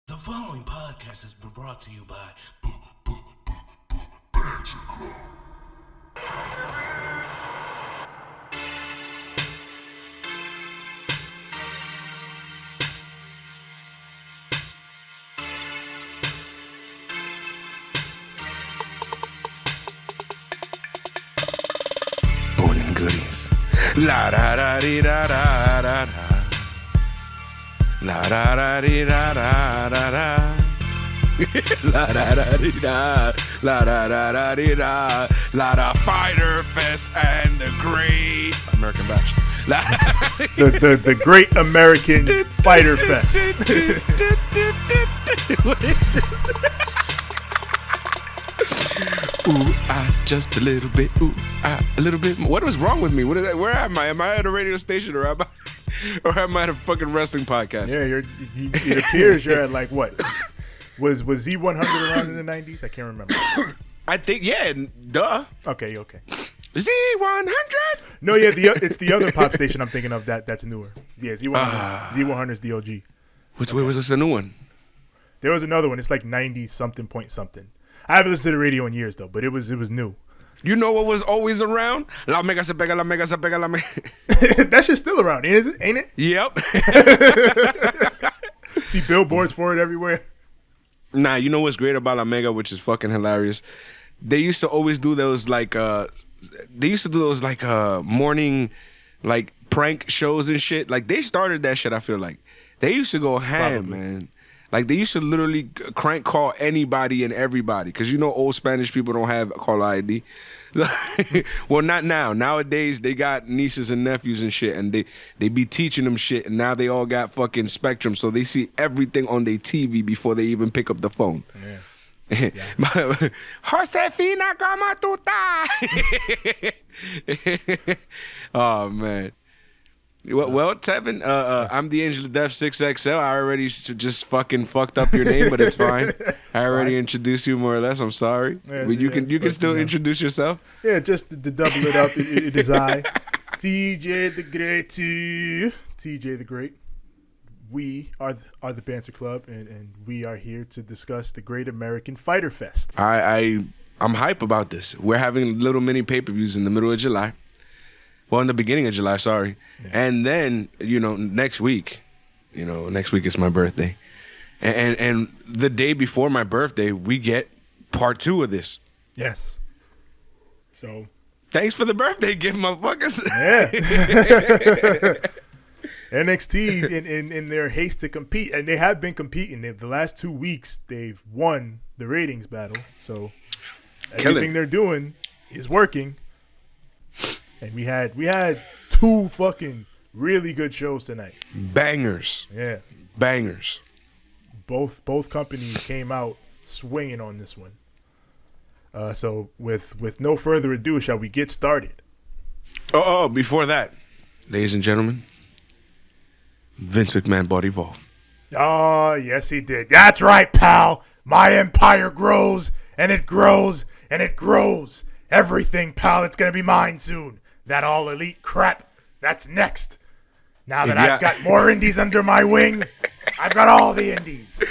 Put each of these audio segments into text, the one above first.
The following podcast has been brought to you by Banter Club. Born in goodies. La da da dee da da da da. La da da dee da da da da. La da da dee da. La da da da dee da. La da Fyter Fest and the Great American Bash. The Great American Fyter Fest. Ooh, just a little bit. Ooh, a little bit more. What was wrong with me? Where am I? Am I at a radio station or am I at a fucking wrestling podcast? Yeah, it appears you're at like what? Was Z100 around in the 90s? I can't remember. I think, yeah, duh. Okay. Z100? No, yeah, it's the other pop station I'm thinking of that's newer. Yeah, Z100. Z100 is the OG. What's the new one? There was another one. It's like 90 something point something. I haven't listened to the radio in years though, but it was new. You know what was always around? La Mega se pega, la Mega se pega, la Mega. That shit's still around, ain't it? Yep. See billboards for it everywhere. Nah, you know what's great about La Mega, which is fucking hilarious? They used to always do those morning like prank shows and shit. Like they started that shit, I feel like. They used to go ham, man. Like they used to literally crank call anybody and everybody. Cause you know old Spanish people don't have caller ID. Well, not now. Nowadays they got nieces and nephews and shit, and they be teaching them shit, and now they all got fucking Spectrum, so they see everything on their TV before they even pick up the phone. Yeah. Josefina, ¿cómo tú estás? Oh man. Well, Tevin, I'm the Angel of Death 6XL. I already just fucking fucked up your name, but it's fine. I already introduced you more or less. I'm sorry, but you can still introduce yourself. Yeah, just to double it up, it is I, TJ the Great. TJ the Great. We are the Banter Club, and we are here to discuss the Great American Fyter Fest. I'm hype about this. We're having little mini pay-per-views in the middle of July. Well, in the beginning of July, sorry. Yeah. And then, next week is my birthday. And the day before my birthday, we get part 2 of this. Yes. So. Thanks for the birthday gift, motherfuckers. Yeah. NXT, in their haste to compete, and they have been competing. The last 2 weeks, they've won the ratings battle. So everything they're doing is working. And we had 2 fucking really good shows tonight. Bangers. Yeah. Bangers. Both companies came out swinging on this one. So with no further ado, shall we get started? Oh, before that, ladies and gentlemen, Vince McMahon bought Evolve. Oh, yes, he did. That's right, pal. My empire grows, and it grows, and it grows. Everything, pal, it's going to be mine soon. That all elite crap, that's next. Now that I've got more indies under my wing, I've got all the indies.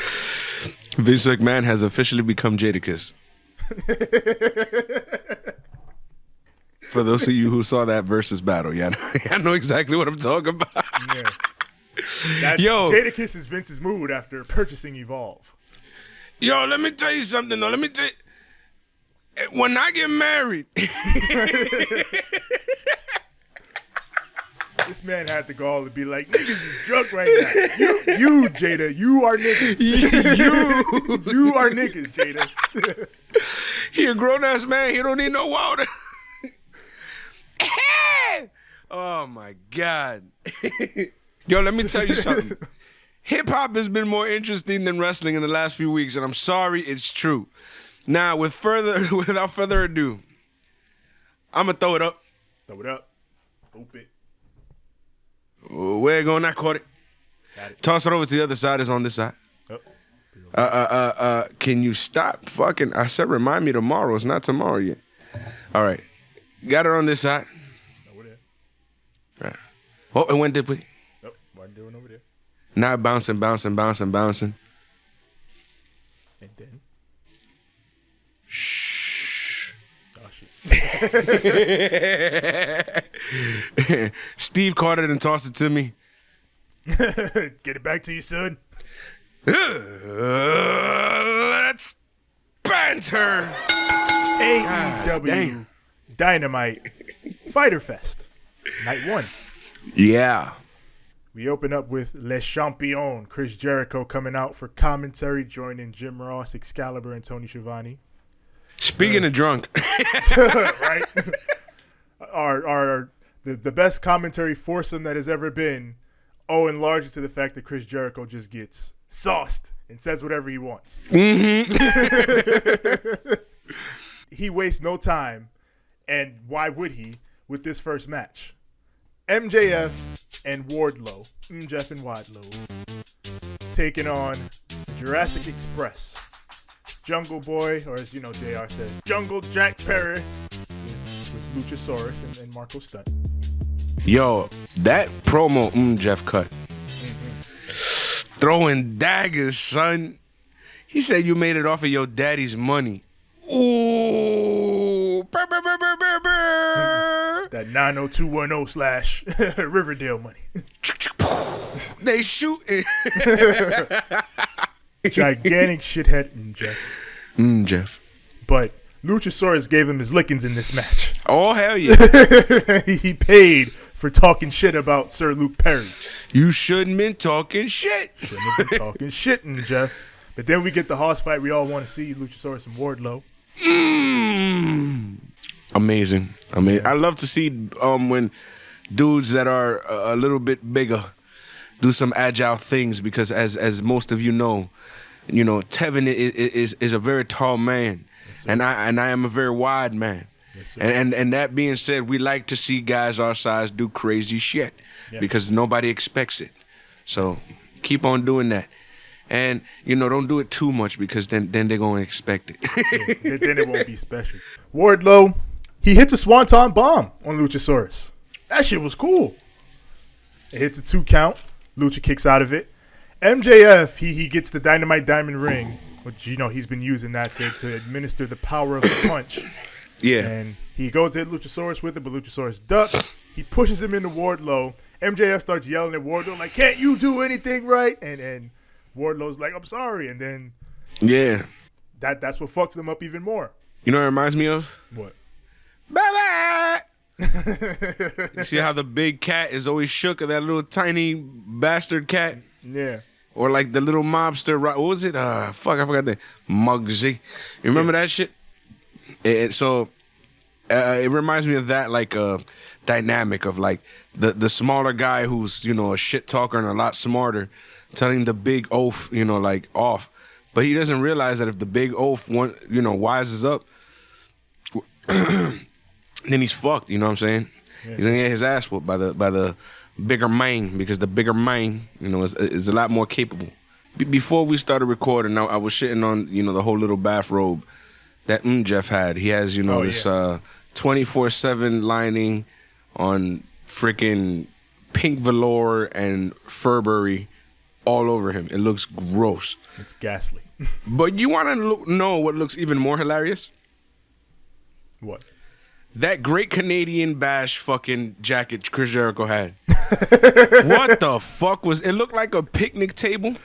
Vince McMahon has officially become Jadakiss. For those of you who saw that versus battle, I know exactly what I'm talking about. Yeah. Jadakiss is Vince's mood after purchasing Evolve. Yo, let me tell you something, though. When I get married... This man had the gall to be like, niggas is drunk right now. You, Jada, you are niggas. You are niggas, Jada. He a grown-ass man. He don't need no water. Oh, my God. Yo, let me tell you something. Hip-hop has been more interesting than wrestling in the last few weeks, and I'm sorry, it's true. Now, without further ado, I'm going to throw it up. Throw it up. Hoop it. Where you going? I caught it. Toss it over to the other side. It's on this side. Can you stop fucking? I said remind me tomorrow. It's not tomorrow yet. All right. Got it on this side. Over there. Right. Oh, it went this way. Nope. Wasn't doing over there. Now bouncing. Steve caught it and tossed it to me. Get it back to you, son. Let's banter. AEW Dynamite Fyter Fest, night 1. Yeah. We open up with Le Champion, Chris Jericho coming out for commentary, joining Jim Ross, Excalibur, and Tony Schiavone. Speaking of drunk. Right? The best commentary foursome that has ever been, owing largely to the fact that Chris Jericho just gets sauced and says whatever he wants. Mm-hmm. He wastes no time, and why would he, with this first match? MJF and Wardlow, MJF and Wardlow, taking on Jurassic Express, Jungle Boy, or as you know JR said, Jungle Jack Perry, with Luchasaurus and Marco Stunt. Yo, that promo Jeff cut. Throwing daggers, son. He said you made it off of your daddy's money. Ooh. That 90210 / Riverdale money. They shooting. Gigantic shithead Jeff. Jeff. But Luchasaurus gave him his lickings in this match. Oh, hell yeah. He paid for talking shit about Sir Luke Perry. You shouldn't been talking shit. Shouldn't have been talking shit, Jeff. But then we get the hoss fight we all want to see, Luchasaurus and Wardlow. Amazing. I love to see when dudes that are a little bit bigger do some agile things, because as most of you know, Tevin is a very tall man, yes, and I am a very wide man. Yes, and that being said, we like to see guys our size do crazy shit, yes, because nobody expects it. So keep on doing that. And, don't do it too much, because then they're going to expect it. Yeah, then it won't be special. Wardlow, he hits a swanton bomb on Luchasaurus. That shit was cool. It hits a 2 count. Lucha kicks out of it. MJF, he gets the Dynamite Diamond Ring, which, he's been using that to administer the power of the punch. Yeah. And he goes to hit Luchasaurus with it, but Luchasaurus ducks. He pushes him into Wardlow. MJF starts yelling at Wardlow, like, can't you do anything right? And Wardlow's like, I'm sorry. And then that's what fucks them up even more. You know what it reminds me of? What? Bye-bye. You see how the big cat is always shook of that little tiny bastard cat? Yeah. Or like the little mobster, what was it? I forgot the Muggsy. You remember that shit? So it reminds me of that, like dynamic of like the smaller guy who's, a shit talker and a lot smarter, telling the big oaf, like off. But he doesn't realize that if the big oaf wises up, then he's fucked, you know what I'm saying? Yeah. He's gonna get his ass whooped by the bigger man, because the bigger man, is a lot more capable. Before we started recording, I was shitting on, the whole little bathrobe that Jeff had. He has, this 24/7 lining on freaking pink velour and Furberry all over him. It looks gross. It's ghastly. But you want to know what looks even more hilarious? What? That Great Canadian Bash fucking jacket Chris Jericho had. What the fuck was it? Looked like a picnic table.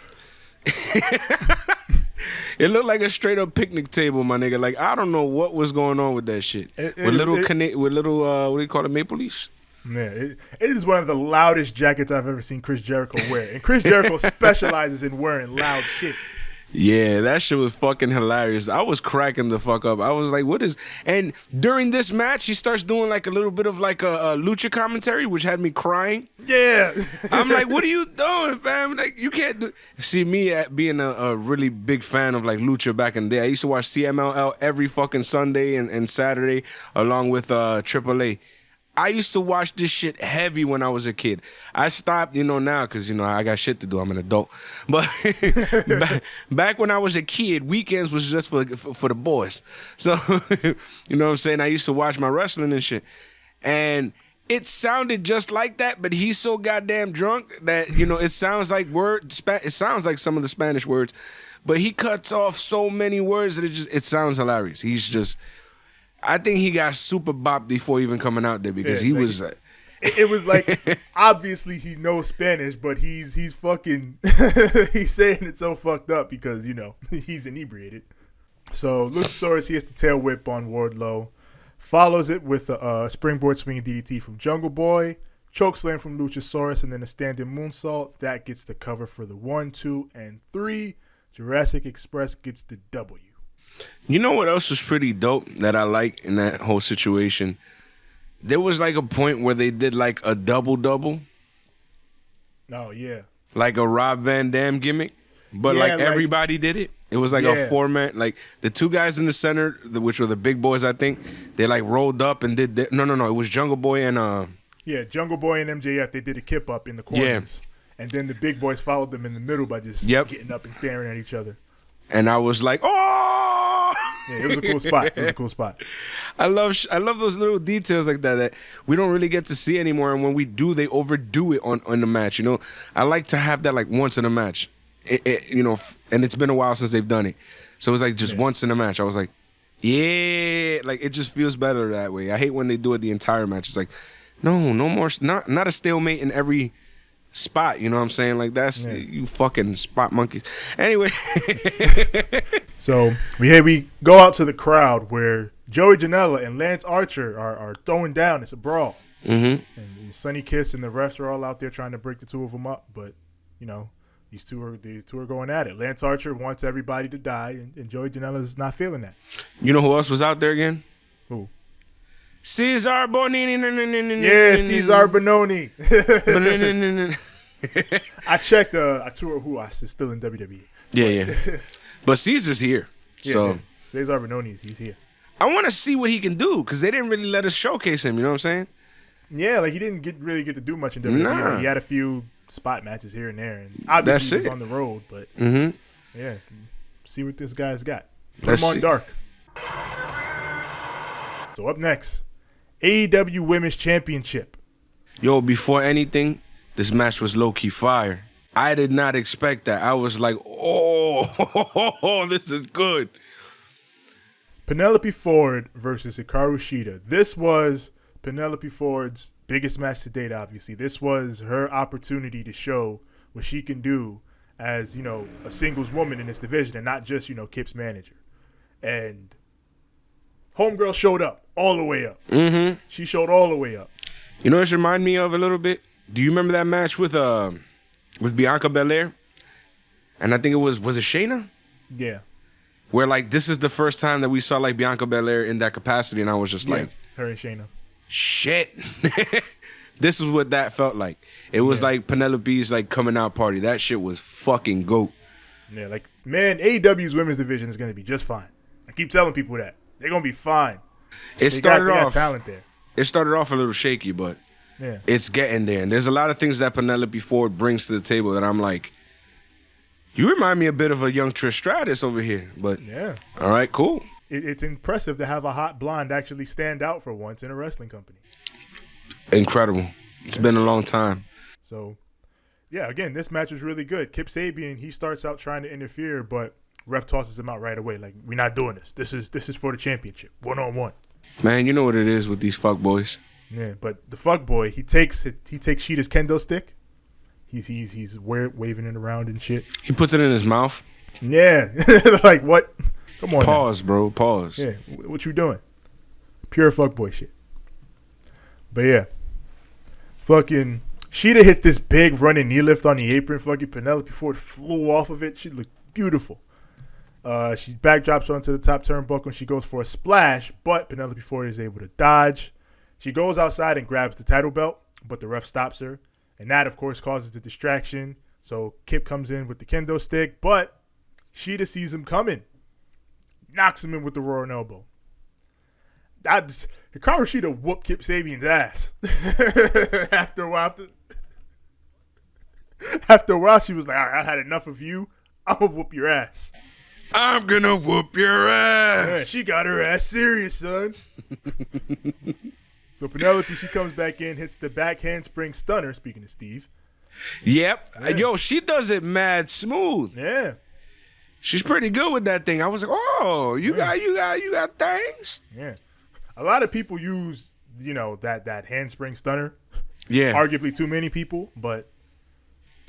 It looked like a straight up picnic table, my nigga. Like, I don't know what was going on with that shit. With little what do you call it, maple leaves? Yeah, it is one of the loudest jackets I've ever seen Chris Jericho wear. And Chris Jericho specializes in wearing loud shit. Yeah, that shit was fucking hilarious. I was cracking the fuck up. I was like, what is... And during this match, he starts doing like a little bit of like a lucha commentary, which had me crying. Yeah. I'm like, what are you doing, fam? Like, you can't do... See, me being a really big fan of like lucha back in the day, I used to watch CMLL every fucking Sunday and Saturday along with AAA. I used to watch this shit heavy when I was a kid. I stopped, now, because, I got shit to do. I'm an adult. But back when I was a kid, weekends was just for the boys. So, you know what I'm saying? I used to watch my wrestling and shit. And it sounded just like that, but he's so goddamn drunk that, it sounds like it sounds like some of the Spanish words. But he cuts off so many words that it sounds hilarious. He's just... I think he got super bopped before even coming out there because he was. It was like obviously he knows Spanish, but he's fucking he's saying it so fucked up because he's inebriated. So Luchasaurus, he has the tail whip on Wardlow, follows it with a springboard swinging DDT from Jungle Boy, chokeslam from Luchasaurus, and then a standing moonsault that gets the cover for the 1, 2, and 3. Jurassic Express gets the W. You know what else was pretty dope that I like in that whole situation? There was like a point where they did like a double-double. Oh, yeah. Like a Rob Van Dam gimmick. But like everybody did it. It was like a 4-man. Like the 2 guys in the center, which were the big boys, I think, they like rolled up and did no. It was Jungle Boy and Yeah, Jungle Boy and MJF, they did a kip up in the corners. Yeah. And then the big boys followed them in the middle by just getting up and staring at each other. And I was like, oh! Yeah, it was a cool spot. It was a cool spot. I love those little details like that we don't really get to see anymore. And when we do, they overdo it on the match. I like to have that like once in a match. And it's been a while since they've done it. So it was like just once in a match. I was like, yeah, like it just feels better that way. I hate when they do it the entire match. It's like, no more, not a stalemate in every spot, you know what I'm saying? Like that's you fucking spot monkeys. Anyway, so we go out to the crowd where Joey Janela and Lance Archer are throwing down. It's a brawl. Mm-hmm. And Sonny Kiss and the refs are all out there trying to break the 2 of them up, but these two are going at it. Lance Archer wants everybody to die, and Joey Janela is not feeling that. You know who else was out there again? Who? Cesar Bonini. Yeah, Cesar Bononi. I checked. Arturo Ruas is still in WWE. Yeah. But Caesar's here. So Cesar Bononi, he's here. I want to see what he can do because they didn't really let us showcase him. You know what I'm saying? Yeah, like he didn't really get to do much in WWE. Nah. He had a few spot matches here and there, and obviously he was on the road. But see what this guy's got. Put him on dark. So up next, AEW Women's Championship. Yo, before anything, this match was low-key fire. I did not expect that. I was like, oh, this is good. Penelope Ford versus Hikaru Shida. This was Penelope Ford's biggest match to date, obviously. This was her opportunity to show what she can do as, a singles woman in this division and not just, Kip's manager. And homegirl showed up, all the way up. Mm-hmm. She showed all the way up. You know what it reminded me of a little bit? Do you remember that match with Bianca Belair? And I think it was it Shayna? Yeah. Where, like, this is the first time that we saw, like, Bianca Belair in that capacity, and I was just like... her and Shayna. Shit. This is what that felt like. It was like Penelope's, like, coming out party. That shit was fucking goat. Yeah, like, man, AEW's women's division is going to be just fine. I keep telling people that. They're going to be fine. They got talent there. It started off a little shaky, but it's getting there. And there's a lot of things that Penelope Ford brings to the table that I'm like, you remind me a bit of a young Trish Stratus over here. But all right, cool. It's impressive to have a hot blonde actually stand out for once in a wrestling company. Incredible. It's been a long time. So, again, this match was really good. Kip Sabian, he starts out trying to interfere, but ref tosses him out right away. Like, we're not doing this. This is for the championship, 1-on-1. Man, you know what it is with these fuck boys. Yeah, but the fuck boy, he takes Sheeta's kendo stick. He's waving it around and shit. He puts it in his mouth. Yeah, like what? Come on. Pause, bro. Pause. Yeah, what you doing? Pure fuck boy shit. But fucking Sheeta hits this big running knee lift on the apron. Fucking Penelope Ford flew off of it. She looked beautiful. She backdrops onto the top turnbuckle and she goes for a splash, but Penelope Ford is able to dodge. She goes outside and grabs the title belt, but the ref stops her. And that, of course, causes the distraction. So Kip comes in with the kendo stick, but Sheeta sees him coming. Knocks him in with the roaring elbow. Hikaru Shida whooped Kip Sabian's ass. After a while, she was like, all right, I had enough of you. I'm going to whoop your ass. I'm going to whoop your ass. Yeah, she got her ass serious, son. So Penelope, she comes back in, hits the back handspring stunner, speaking of Steve. Yep. Yeah. Yo, she does it mad smooth. Yeah. She's pretty good with that thing. I was like, oh, you got things. Yeah. A lot of people use, that handspring stunner. Yeah. Arguably too many people, but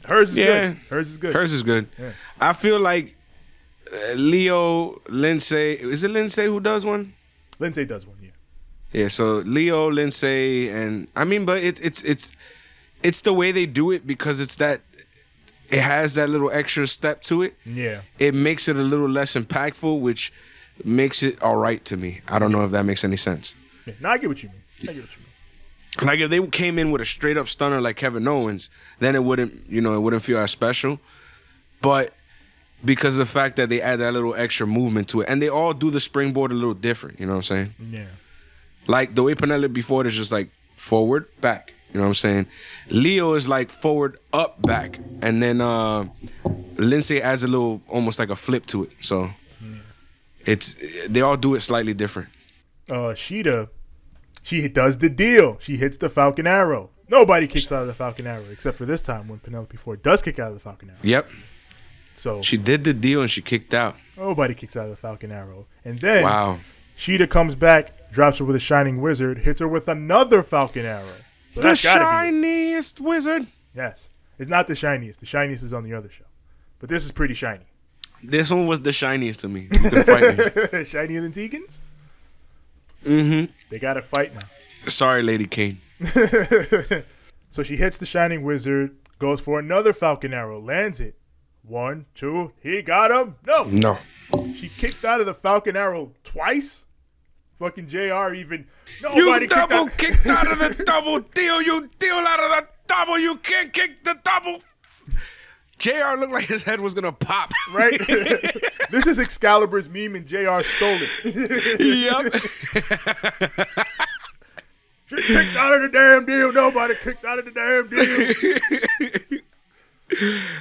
hers is good. Hers is good. Hers is good. Yeah. I feel like Leo, Lindsay. Is it Lindsay who does one? Lindsay does one, yeah. Yeah, so Leo, Lindsay, and I mean, but it's the way they do it because it has that little extra step to it. Yeah. It makes it a little less impactful, which makes it all right to me. I don't know if that makes any sense. Yeah. No, I get what you mean. Like if they came in with a straight up stunner like Kevin Owens, then it wouldn't feel as special. But because of the fact that they add that little extra movement to it, and they all do the springboard a little different, you know what I'm saying? Yeah. Like the way Penelope before is just like forward, back. You know what I'm saying? Leo is like forward, up, back. And then Lindsay adds a little, almost like a flip to it. So they all do it slightly different. Sheeta, she does the deal. She hits the Falcon Arrow. Nobody kicks out of the Falcon Arrow except for this time when Penelope Ford does kick out of the Falcon Arrow. Yep. So she did the deal and she kicked out. Nobody kicks out of the Falcon Arrow. And then wow. Sheeta comes back, drops her with a Shining Wizard, hits her with another Falcon Arrow. So the shiniest wizard. Yes. It's not the shiniest. The shiniest is on the other show. But this is pretty shiny. This one was the shiniest to me. You can fight me. Shinier than Tegan's? Mm-hmm. They got to fight now. Sorry, Lady Kane. So she hits the Shining Wizard, goes for another Falcon Arrow, lands it. 1, 2, he got him. No. She kicked out of the Falcon Arrow twice. Fucking JR even. Nobody kicked out of the double deal. You deal out of the double. You can't kick the double. JR looked like his head was going to pop. Right? This is Excalibur's meme and JR stole it. Yep. She kicked out of the damn deal. Nobody kicked out of the damn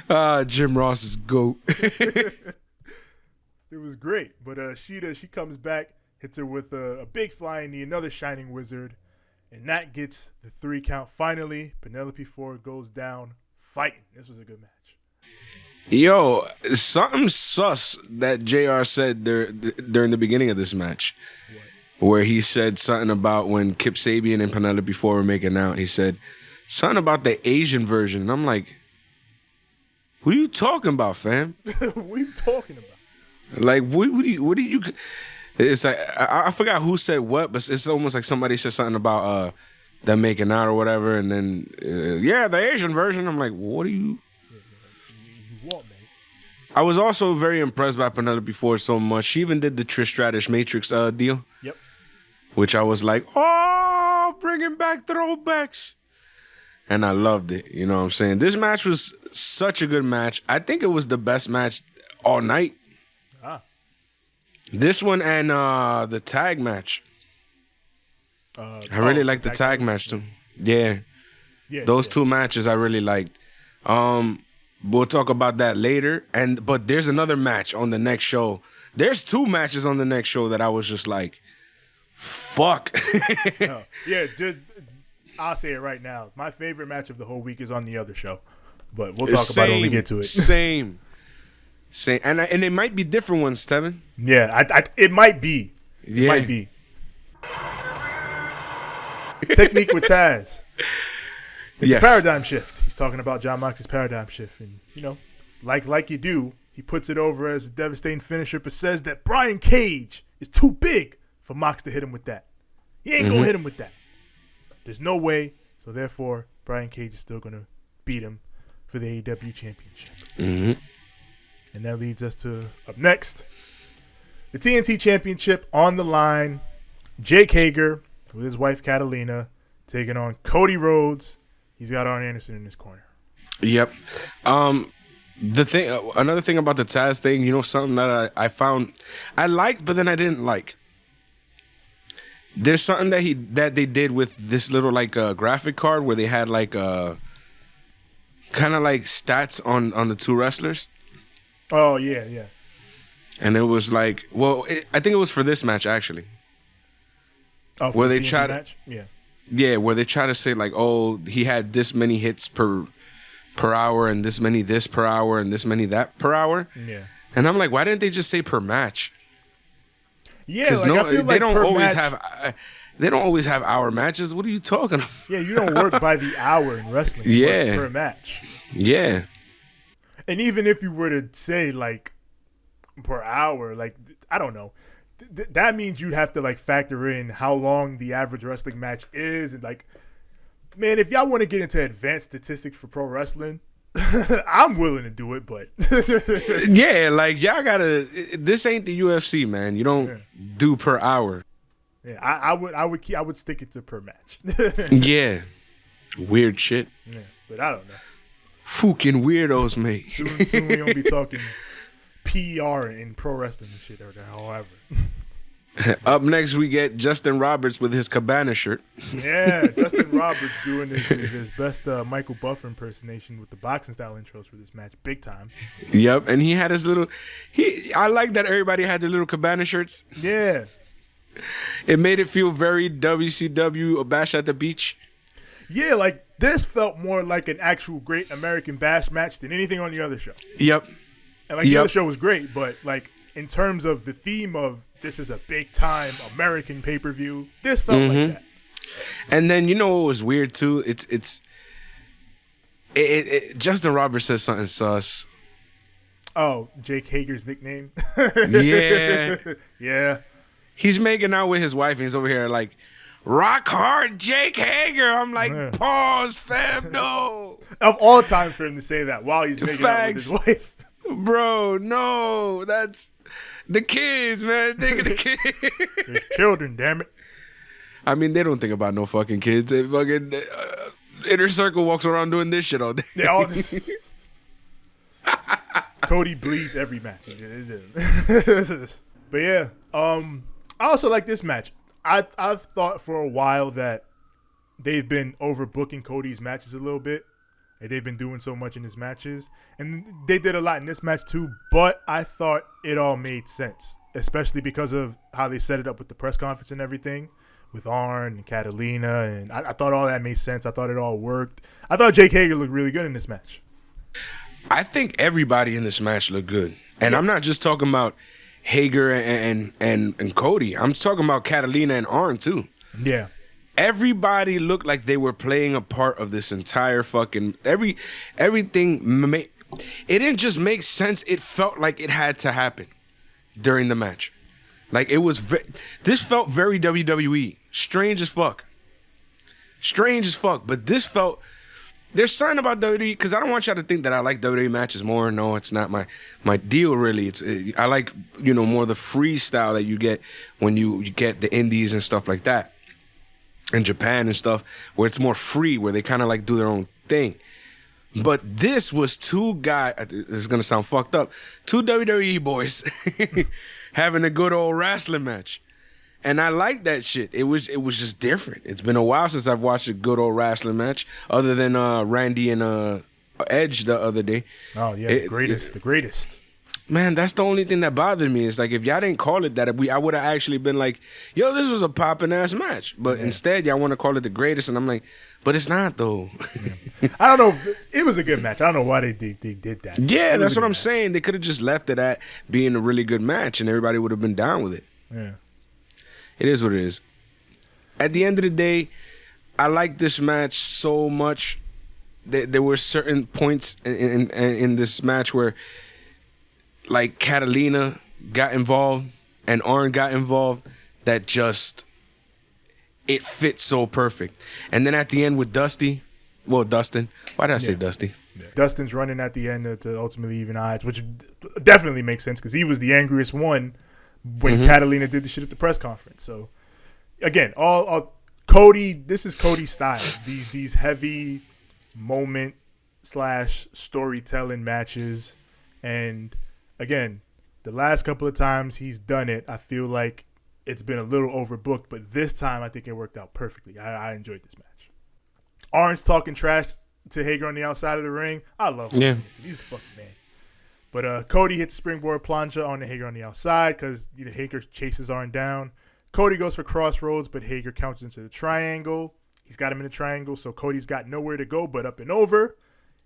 deal. Jim Ross is GOAT. It was great. But Sheeta, she comes back, hits her with a big flying knee, another Shining Wizard, and that gets the 3 count. Finally, Penelope Ford goes down fighting. This was a good match. Yo, something sus that JR said during the beginning of this match. What? Where he said something about when Kip Sabian and Penelope Ford were making out. He said something about the Asian version. And I'm like, what are you talking about, fam? What are you talking about? Like, what did you... It's like, I forgot who said what, but it's almost like somebody said something about them making out or whatever, and then, the Asian version. I'm like, what are you... You want, man? I was also very impressed by Penelope Ford so much. She even did the Trish Stratus Matrix deal. Yep. Which I was like, oh, bringing back throwbacks. And I loved it. You know what I'm saying? This match was such a good match. I think it was the best match all night. This one and the tag match. I really liked the tag match too. Yeah. Those two matches I really liked. We'll talk about that later. But there's another match on the next show. There's 2 matches on the next show that I was just like, fuck. I'll say it right now. My favorite match of the whole week is on the other show. But we'll talk about it when we get to it. Same. And it might be different ones, Tevin. Yeah, it might be. It might be. Technique with Taz. It's the paradigm shift. He's talking about John Moxley's paradigm shift. And, like you do, he puts it over as a devastating finisher, but says that Brian Cage is too big for Mox to hit him with that. He ain't going to hit him with that. There's no way. So, therefore, Brian Cage is still going to beat him for the AEW championship. Mm-hmm. And that leads us to, up next, the TNT Championship on the line. Jake Hager with his wife Catalina taking on Cody Rhodes. He's got Arn Anderson in his corner. Yep. Another thing about the Taz thing, something that I found I liked, but then I didn't like. There's something that they did with this little graphic card where they had kind of like stats on the 2 wrestlers. Oh, yeah. And it was like, I think it was for this match, actually. Oh, where they the try match? Yeah. Yeah, where they try to say, he had this many hits per hour and this many this per hour and this many that per hour. Yeah. And I'm like, why didn't they just say per match? Yeah, because I feel they don't always match... have. They don't always have hour matches. What are you talking about? Yeah, you don't work by the hour in wrestling. You work per match. Yeah. And even if you were to say, like, per hour, like, I don't know. That means you'd have to, like, factor in how long the average wrestling match is. And, like, man, if y'all want to get into advanced statistics for pro wrestling, I'm willing to do it, but yeah, like y'all gotta. This ain't the UFC, man. You don't do per hour. Yeah, I would stick it to per match. Yeah, weird shit. Yeah, but I don't know. Fucking weirdos, mate. Soon we gonna be talking PR in pro wrestling and shit, or however. Up next, we get Justin Roberts with his Cabana shirt. Yeah, Justin Roberts doing his best Michael Buffer impersonation with the boxing style intros for this match, big time. Yep, and he had his little. I like that everybody had their little Cabana shirts. Yeah, it made it feel very WCW, a Bash at the Beach. Yeah, like this felt more like an actual Great American Bash match than anything on the other show. Yep. And like the other show was great, but like in terms of the theme of this is a big time American pay-per-view, this felt like that. And then you know what was weird too? Justin Roberts says something sus. Oh, Jake Hager's nickname? Yeah. Yeah. He's making out with his wife and he's over here like, rock hard Jake Hager. I'm like, pause, fam, no. Of all time for him to say that while he's making out with his wife. Bro, no. That's the kids, man. Think of the kids. There's children, damn it. I mean, they don't think about no fucking kids. They fucking Inner Circle walks around doing this shit all day. They all just... Cody bleeds every match. But yeah, I also like this match. I've thought for a while that they've been overbooking Cody's matches a little bit. Like they've been doing so much in his matches. And they did a lot in this match too, but I thought it all made sense, especially because of how they set it up with the press conference and everything with Arn and Catalina. And I thought all that made sense. I thought it all worked. I thought Jake Hager looked really good in this match. I think everybody in this match looked good. And I'm not just talking about Hager and Cody. I'm talking about Catalina and Arn too. Yeah. Everybody looked like they were playing a part of this entire fucking everything. It didn't just make sense. It felt like it had to happen during the match. Like it was. This felt very WWE. Strange as fuck. Strange as fuck. But this felt. There's something about WWE because I don't want y'all to think that I like WWE matches more. No, it's not my deal really. I like more the freestyle that you get when you get the indies and stuff like that. In Japan and stuff, where it's more free, where they kind of like do their own thing. But this was two guys, this is going to sound fucked up, two WWE boys having a good old wrestling match. And I like that shit. It was just different. It's been a while since I've watched a good old wrestling match, other than Randy and Edge the other day. Oh, yeah, the greatest. Man, that's the only thing that bothered me. Is like if y'all didn't call it that, I would have actually been like, yo, this was a poppin' ass match. But instead, y'all want to call it the greatest, and I'm like, but it's not though. I don't know. It was a good match. I don't know why they did that. Yeah, that's what I'm saying. They could have just left it at being a really good match, and everybody would have been down with it. Yeah, it is what it is. At the end of the day, I like this match so much. There were certain points in this match where, like, Catalina got involved and Arn got involved, that just, it fit so perfect. And then at the end with Dustin, why did I say Dusty? Yeah. Dustin's running at the end to ultimately even odds, which definitely makes sense because he was the angriest one when Catalina did the shit at the press conference. So, again, all Cody, this is Cody's style. These heavy moment / storytelling matches. And again, the last couple of times he's done it, I feel like it's been a little overbooked, but this time I think it worked out perfectly. I enjoyed this match. Arn's talking trash to Hager on the outside of the ring. I love him. Yeah. He's the fucking man. But Cody hits springboard plancha on the Hager on the outside because Hager chases Arn down. Cody goes for crossroads, but Hager counts into the triangle. He's got him in the triangle, so Cody's got nowhere to go but up and over.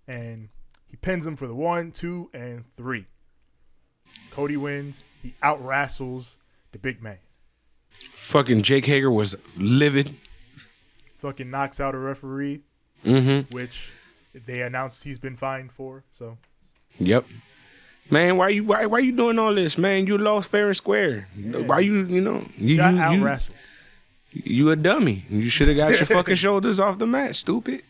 And he pins him for the 1, 2, and 3. Cody wins. He out-wrestles the big man. Fucking Jake Hager was livid. Fucking knocks out a referee, which they announced he's been fined for. So, yep. Man, why you doing all this, man? You lost fair and square. Yeah. Why you got out-wrestled. You a dummy. You should have got your fucking shoulders off the mat, stupid.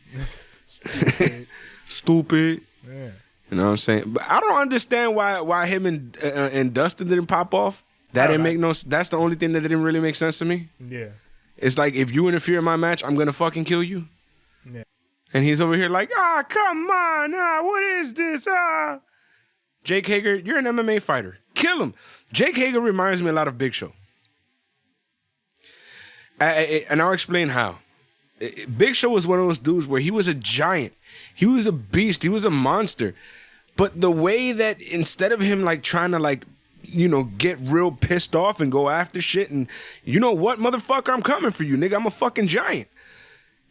Stupid. Yeah. You know what I'm saying? But I don't understand why him and Dustin didn't pop off. That didn't make no. That's the only thing that didn't really make sense to me. Yeah. It's like, if you interfere in my match, I'm gonna fucking kill you. Yeah. And he's over here like, come on, what is this? Jake Hager, you're an MMA fighter. Kill him. Jake Hager reminds me a lot of Big Show. And I'll explain how. Big Show was one of those dudes where he was a giant. He was a beast. He was a monster. But the way that instead of him like trying to like, get real pissed off and go after shit and, you know what, motherfucker, I'm coming for you, nigga. I'm a fucking giant.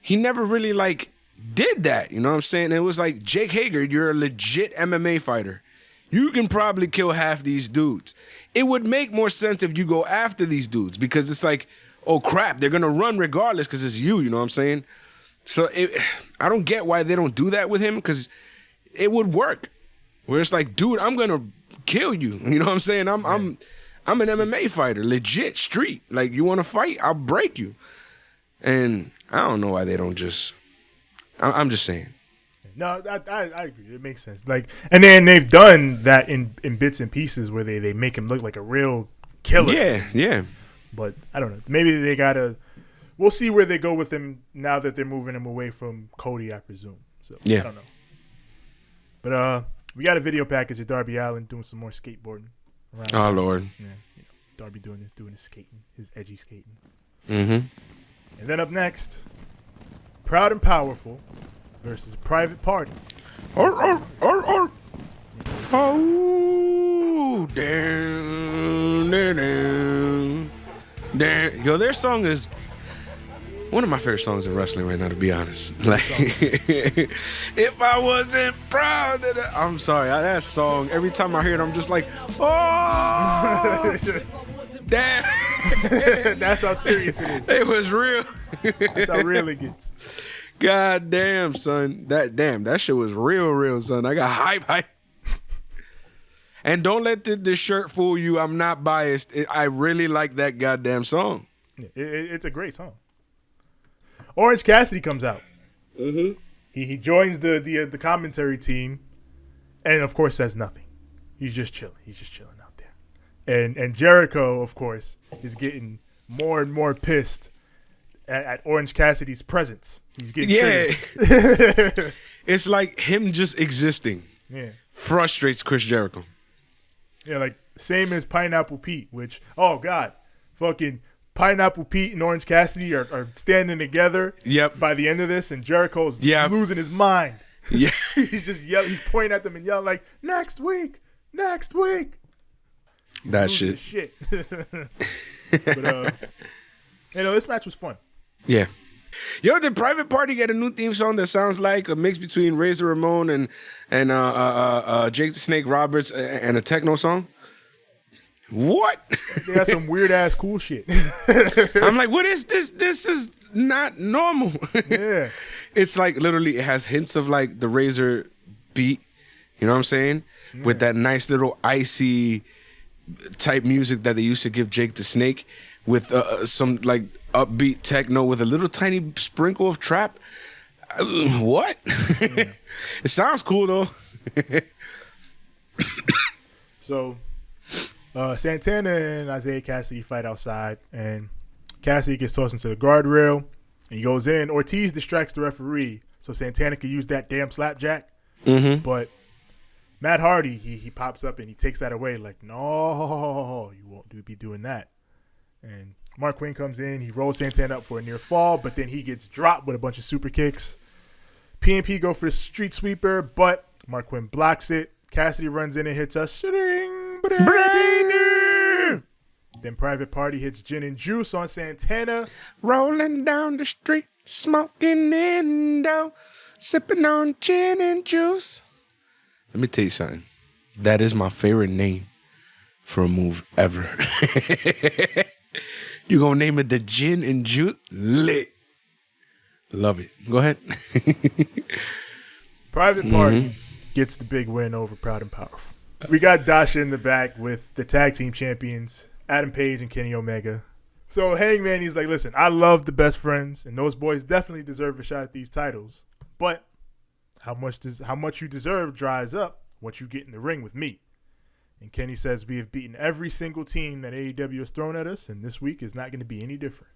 He never really like did that. You know what I'm saying? It was like, Jake Hager, you're a legit MMA fighter. You can probably kill half these dudes. It would make more sense if you go after these dudes because it's like, oh crap, they're gonna run regardless because it's you know what I'm saying? So I don't get why they don't do that with him because it would work. Where it's like, dude, I'm gonna kill you. You know what I'm saying? I'm an MMA fighter, legit, street. Like, you wanna fight? I'll break you. And I don't know why they don't just. I'm just saying. No, I agree. It makes sense. Like, and then they've done that in bits and pieces where they make him look like a real killer. Yeah. But I don't know. Maybe they gotta. We'll see where they go with him now that they're moving him away from Cody, I presume. So yeah. I don't know. But we got a video package of Darby Allin doing some more skateboarding. Around Lord. Yeah, Darby doing his skating, his edgy skating. Mm-hmm. And then up next, Proud and Powerful versus Private Party. Oh, damn. Yo, their song is one of my favorite songs in wrestling right now, to be honest. Like, if I wasn't proud of that. I'm sorry, that song, every time I hear it, I'm just like, oh, damn. That's how serious it is. It was real. That's how real it gets. God damn, son. That shit was real, son. I got hype. And don't let this shirt fool you. I'm not biased. I really like that goddamn song. It's a great song. Orange Cassidy comes out. Mm-hmm. He joins the commentary team, and of course says nothing. He's just chilling. He's just chilling out there. And Jericho, of course, is getting more and more pissed at Orange Cassidy's presence. He's getting triggered. It's like him just existing. Yeah. Frustrates Chris Jericho. Yeah, like same as Pineapple Pete, which, oh God, fucking Pineapple Pete and Orange Cassidy are standing together. Yep. By the end of this, and Jericho's losing his mind. Yeah. He's just yelling. He's pointing at them and yelling like, "Next week." That shit. But this match was fun. Yeah. Yo, did Private Party get a new theme song that sounds like a mix between Razor Ramon and Jake the Snake Roberts and a techno song? What? They got some weird ass cool shit. I'm like, what is this? This is not normal. Yeah. It's like literally it has hints of like the Razor beat, you know what I'm saying? Yeah. With that nice little icy type music that they used to give Jake the Snake with some like upbeat techno with a little tiny sprinkle of trap. What? Yeah. It sounds cool though. So Santana and Isaiah Cassidy fight outside, and Cassidy gets tossed into the guardrail, and he goes in. Ortiz distracts the referee so Santana can use that damn slapjack. Mm-hmm. But Matt Hardy, he pops up and he takes that away like, no, you won't be doing that. And Mark Quinn comes in. He rolls Santana up for a near fall, but then he gets dropped with a bunch of super kicks. PNP go for the street sweeper, but Mark Quinn blocks it. Cassidy runs in and hits a shooting brainer. Then Private Party hits gin and juice on Santana. Rolling down the street, smoking Indo, sipping on gin and juice. Let me tell you something. That is my favorite name for a move ever. You gonna name it the Gin and Juice? Lit. Love it. Go ahead. Private Party gets the big win over Proud and Powerful. We got Dasha in the back with the tag team champions, Adam Page and Kenny Omega. So Hangman, he's like, listen, I love the Best Friends, and those boys definitely deserve a shot at these titles. But how much you deserve dries up once you get in the ring with me. And Kenny says we have beaten every single team that AEW has thrown at us, and this week is not going to be any different.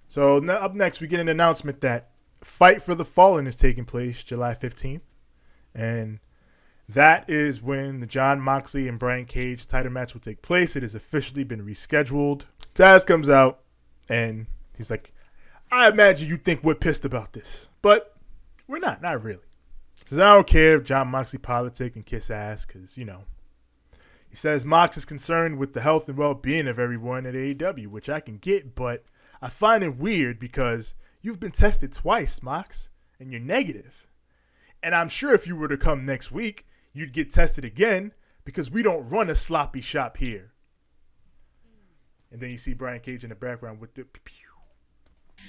So up next, we get an announcement that Fight for the Fallen is taking place July 15th. And that is when the Jon Moxley and Brian Cage title match will take place. It has officially been rescheduled. Taz comes out, and he's like, I imagine you think we're pissed about this. But we're not really. He says, I don't care if Jon Moxley politic and kiss ass, because, you know. He says Mox is concerned with the health and well-being of everyone at AEW, which I can get, but I find it weird because you've been tested twice, Mox, and you're negative. And I'm sure if you were to come next week, you'd get tested again because we don't run a sloppy shop here. And then you see Brian Cage in the background with the pew.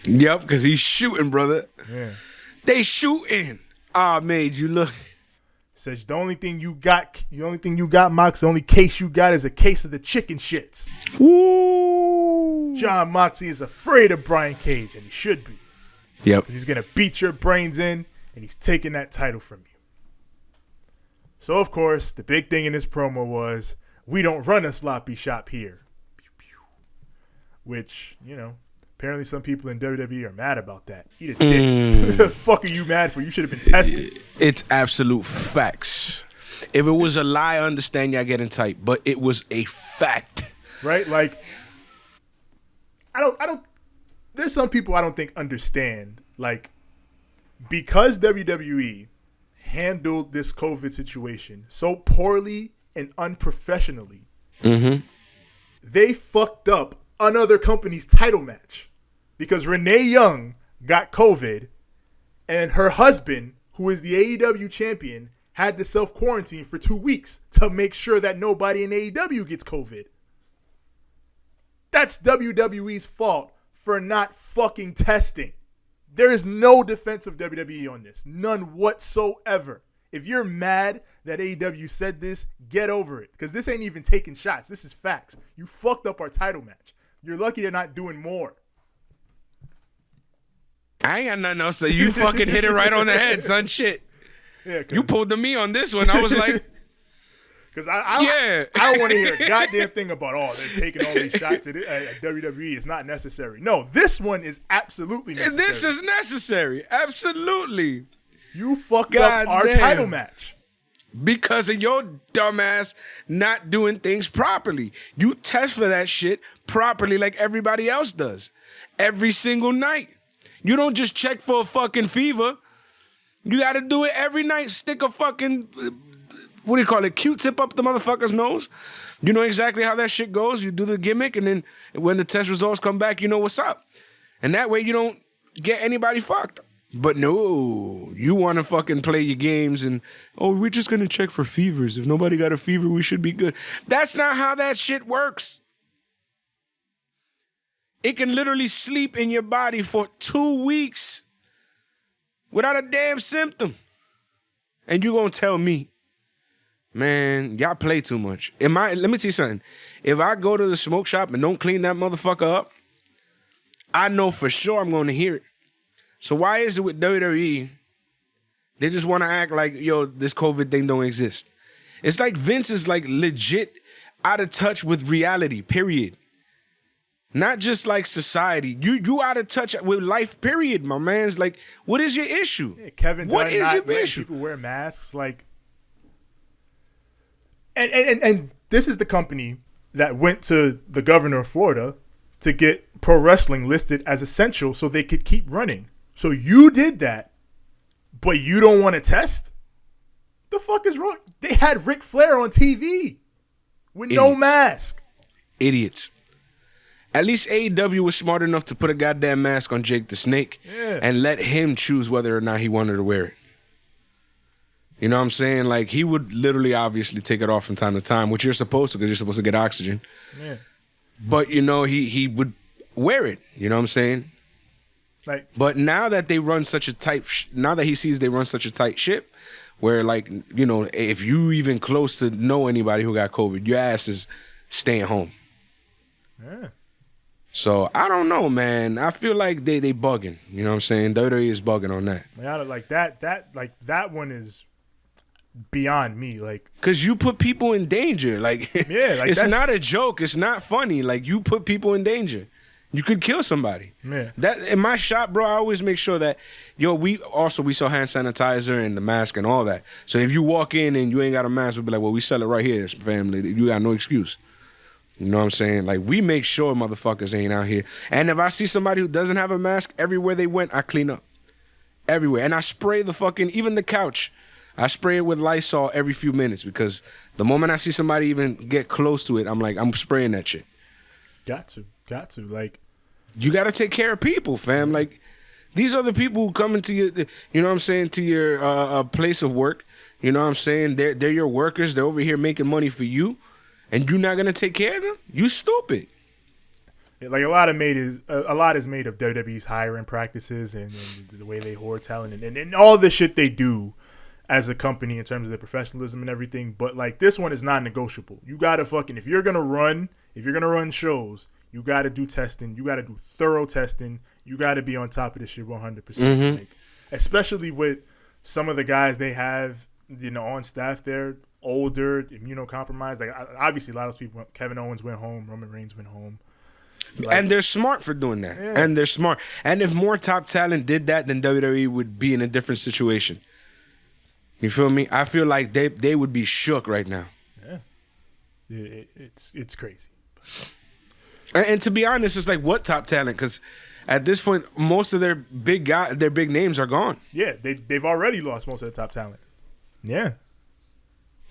Yep, because he's shooting, brother. Yeah. They shooting. Made you look. Says the only thing you got, Mox, the only case you got is a case of the chicken shits. Woo! Jon Moxley is afraid of Brian Cage, and he should be. Yep. He's going to beat your brains in, and he's taking that title from you. So, of course, the big thing in this promo was, we don't run a sloppy shop here. Which, you know, apparently some people in WWE are mad about that. Eat a dick. What the fuck are you mad for? You should have been tested. It's absolute facts. If it was a lie, I understand y'all getting tight, but it was a fact. Right? Like, I don't, there's some people I don't think understand, like, because WWE handled this COVID situation so poorly and unprofessionally, they fucked up another company's title match because Renee Young got COVID and her husband, who is the AEW champion, had to self-quarantine for 2 weeks to make sure that nobody in AEW gets COVID. That's WWE's fault for not fucking testing. There is no defense of WWE on this. None whatsoever. If you're mad that AEW said this, get over it. Because this ain't even taking shots. This is facts. You fucked up our title match. You're lucky they're not doing more. I ain't got nothing else. So you fucking hit it right on the head, son. Shit. Yeah, you pulled the me on this one. I was like, because I don't want to hear a goddamn thing about, they're taking all these shots at WWE. It's not necessary. No, this one is absolutely necessary. This is necessary. Absolutely. You fucked up our title match. Because of your dumbass not doing things properly. You test for that shit properly like everybody else does. Every single night. You don't just check for a fucking fever. You got to do it every night. Stick a fucking, what do you call it, Q-tip up the motherfucker's nose. You know exactly how that shit goes. You do the gimmick, and then when the test results come back, you know what's up. And that way you don't get anybody fucked. But no, you want to fucking play your games and, we're just going to check for fevers. If nobody got a fever, we should be good. That's not how that shit works. It can literally sleep in your body for 2 weeks without a damn symptom. And you going to tell me, man, y'all play too much. Let me tell you something. If I go to the smoke shop and don't clean that motherfucker up, I know for sure I'm going to hear it. So why is it with WWE, they just want to act like, this COVID thing don't exist? It's like Vince is like legit out of touch with reality, period. Not just like society. You out of touch with life, period, my man's. Like, what is your issue? Yeah, Kevin, what is your issue? People wear masks, like, and this is the company that went to the governor of Florida to get pro wrestling listed as essential so they could keep running. So you did that, but you don't want to test? The fuck is wrong? They had Ric Flair on TV with no mask. Idiots. At least AEW was smart enough to put a goddamn mask on Jake the Snake and let him choose whether or not he wanted to wear it. You know what I'm saying? Like, he would literally obviously take it off from time to time, which you're supposed to because you're supposed to get oxygen. Yeah. But, you know, he would wear it. You know what I'm saying? Like, but now that they run such a tight, now that he sees they run such a tight ship, where like, you know, if you even close to know anybody who got COVID, your ass is staying home. Yeah. So I don't know, man. I feel like they bugging. You know what I'm saying? WWE is bugging on that. Like that one is beyond me. Like, cause you put people in danger. Like, yeah, like it's not a joke. It's not funny. Like, you put people in danger. You could kill somebody. Yeah. That in my shop, bro, I always make sure that, we sell hand sanitizer and the mask and all that. So if you walk in and you ain't got a mask, we'll be like, well, we sell it right here, family. You got no excuse. You know what I'm saying? Like, we make sure motherfuckers ain't out here. And if I see somebody who doesn't have a mask, everywhere they went, I clean up. Everywhere. And I spray even the couch. I spray it with Lysol every few minutes, because the moment I see somebody even get close to it, I'm spraying that shit. Got to. Like, you got to take care of people, fam. Like, these are the people who come into your, you know what I'm saying, to your place of work. You know what I'm saying? They're your workers. They're over here making money for you, and you're not gonna take care of them? You stupid. Like, a lot is made of WWE's hiring practices and the way they hoard talent and all the shit they do as a company in terms of their professionalism and everything. But like, this one is non-negotiable. You gotta if you're gonna run shows, you got to do testing. You got to do thorough testing. You got to be on top of this shit 100%. Mm-hmm. Like, especially with some of the guys they have, you know, on staff there, older, immunocompromised. Like, obviously, a lot of those people, Kevin Owens went home, Roman Reigns went home. Like, and they're smart for doing that. Yeah. And they're smart. And if more top talent did that, then WWE would be in a different situation. You feel me? I feel like they would be shook right now. Yeah. It's crazy. And to be honest, it's like, what top talent? Because at this point, most of their big names are gone. Yeah, they've already lost most of the top talent. Yeah.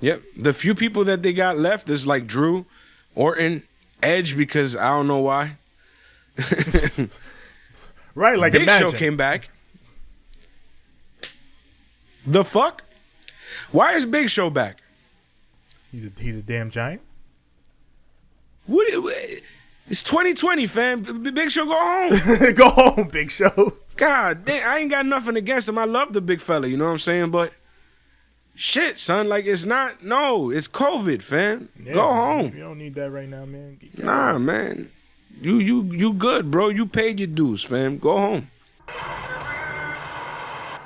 Yep. The few people that they got left is like Drew, Orton, Edge, because I don't know why. Right, like, Big imagine. Show came back. The fuck? Why is Big Show back? He's a damn giant. What? It's 2020, fam. Big Show, go home. Go home, Big Show. God damn, I ain't got nothing against him. I love the big fella, you know what I'm saying? But shit, son, like, it's COVID, fam. Yeah, go home. You don't need that right now, man. Nah, man. You good, bro. You paid your dues, fam. Go home.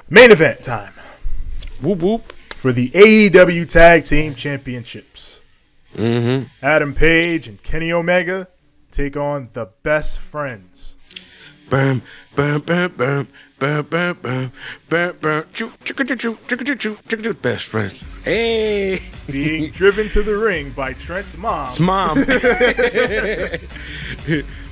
Main event time. Whoop, whoop. For the AEW Tag Team Championships. Mm-hmm. Adam Page and Kenny Omega take on the Best Friends. Bam, bam, bam, bam, bam, bam, bam, bam, bam. Best Friends. Hey. Being driven to the ring by Trent's mom. His mom.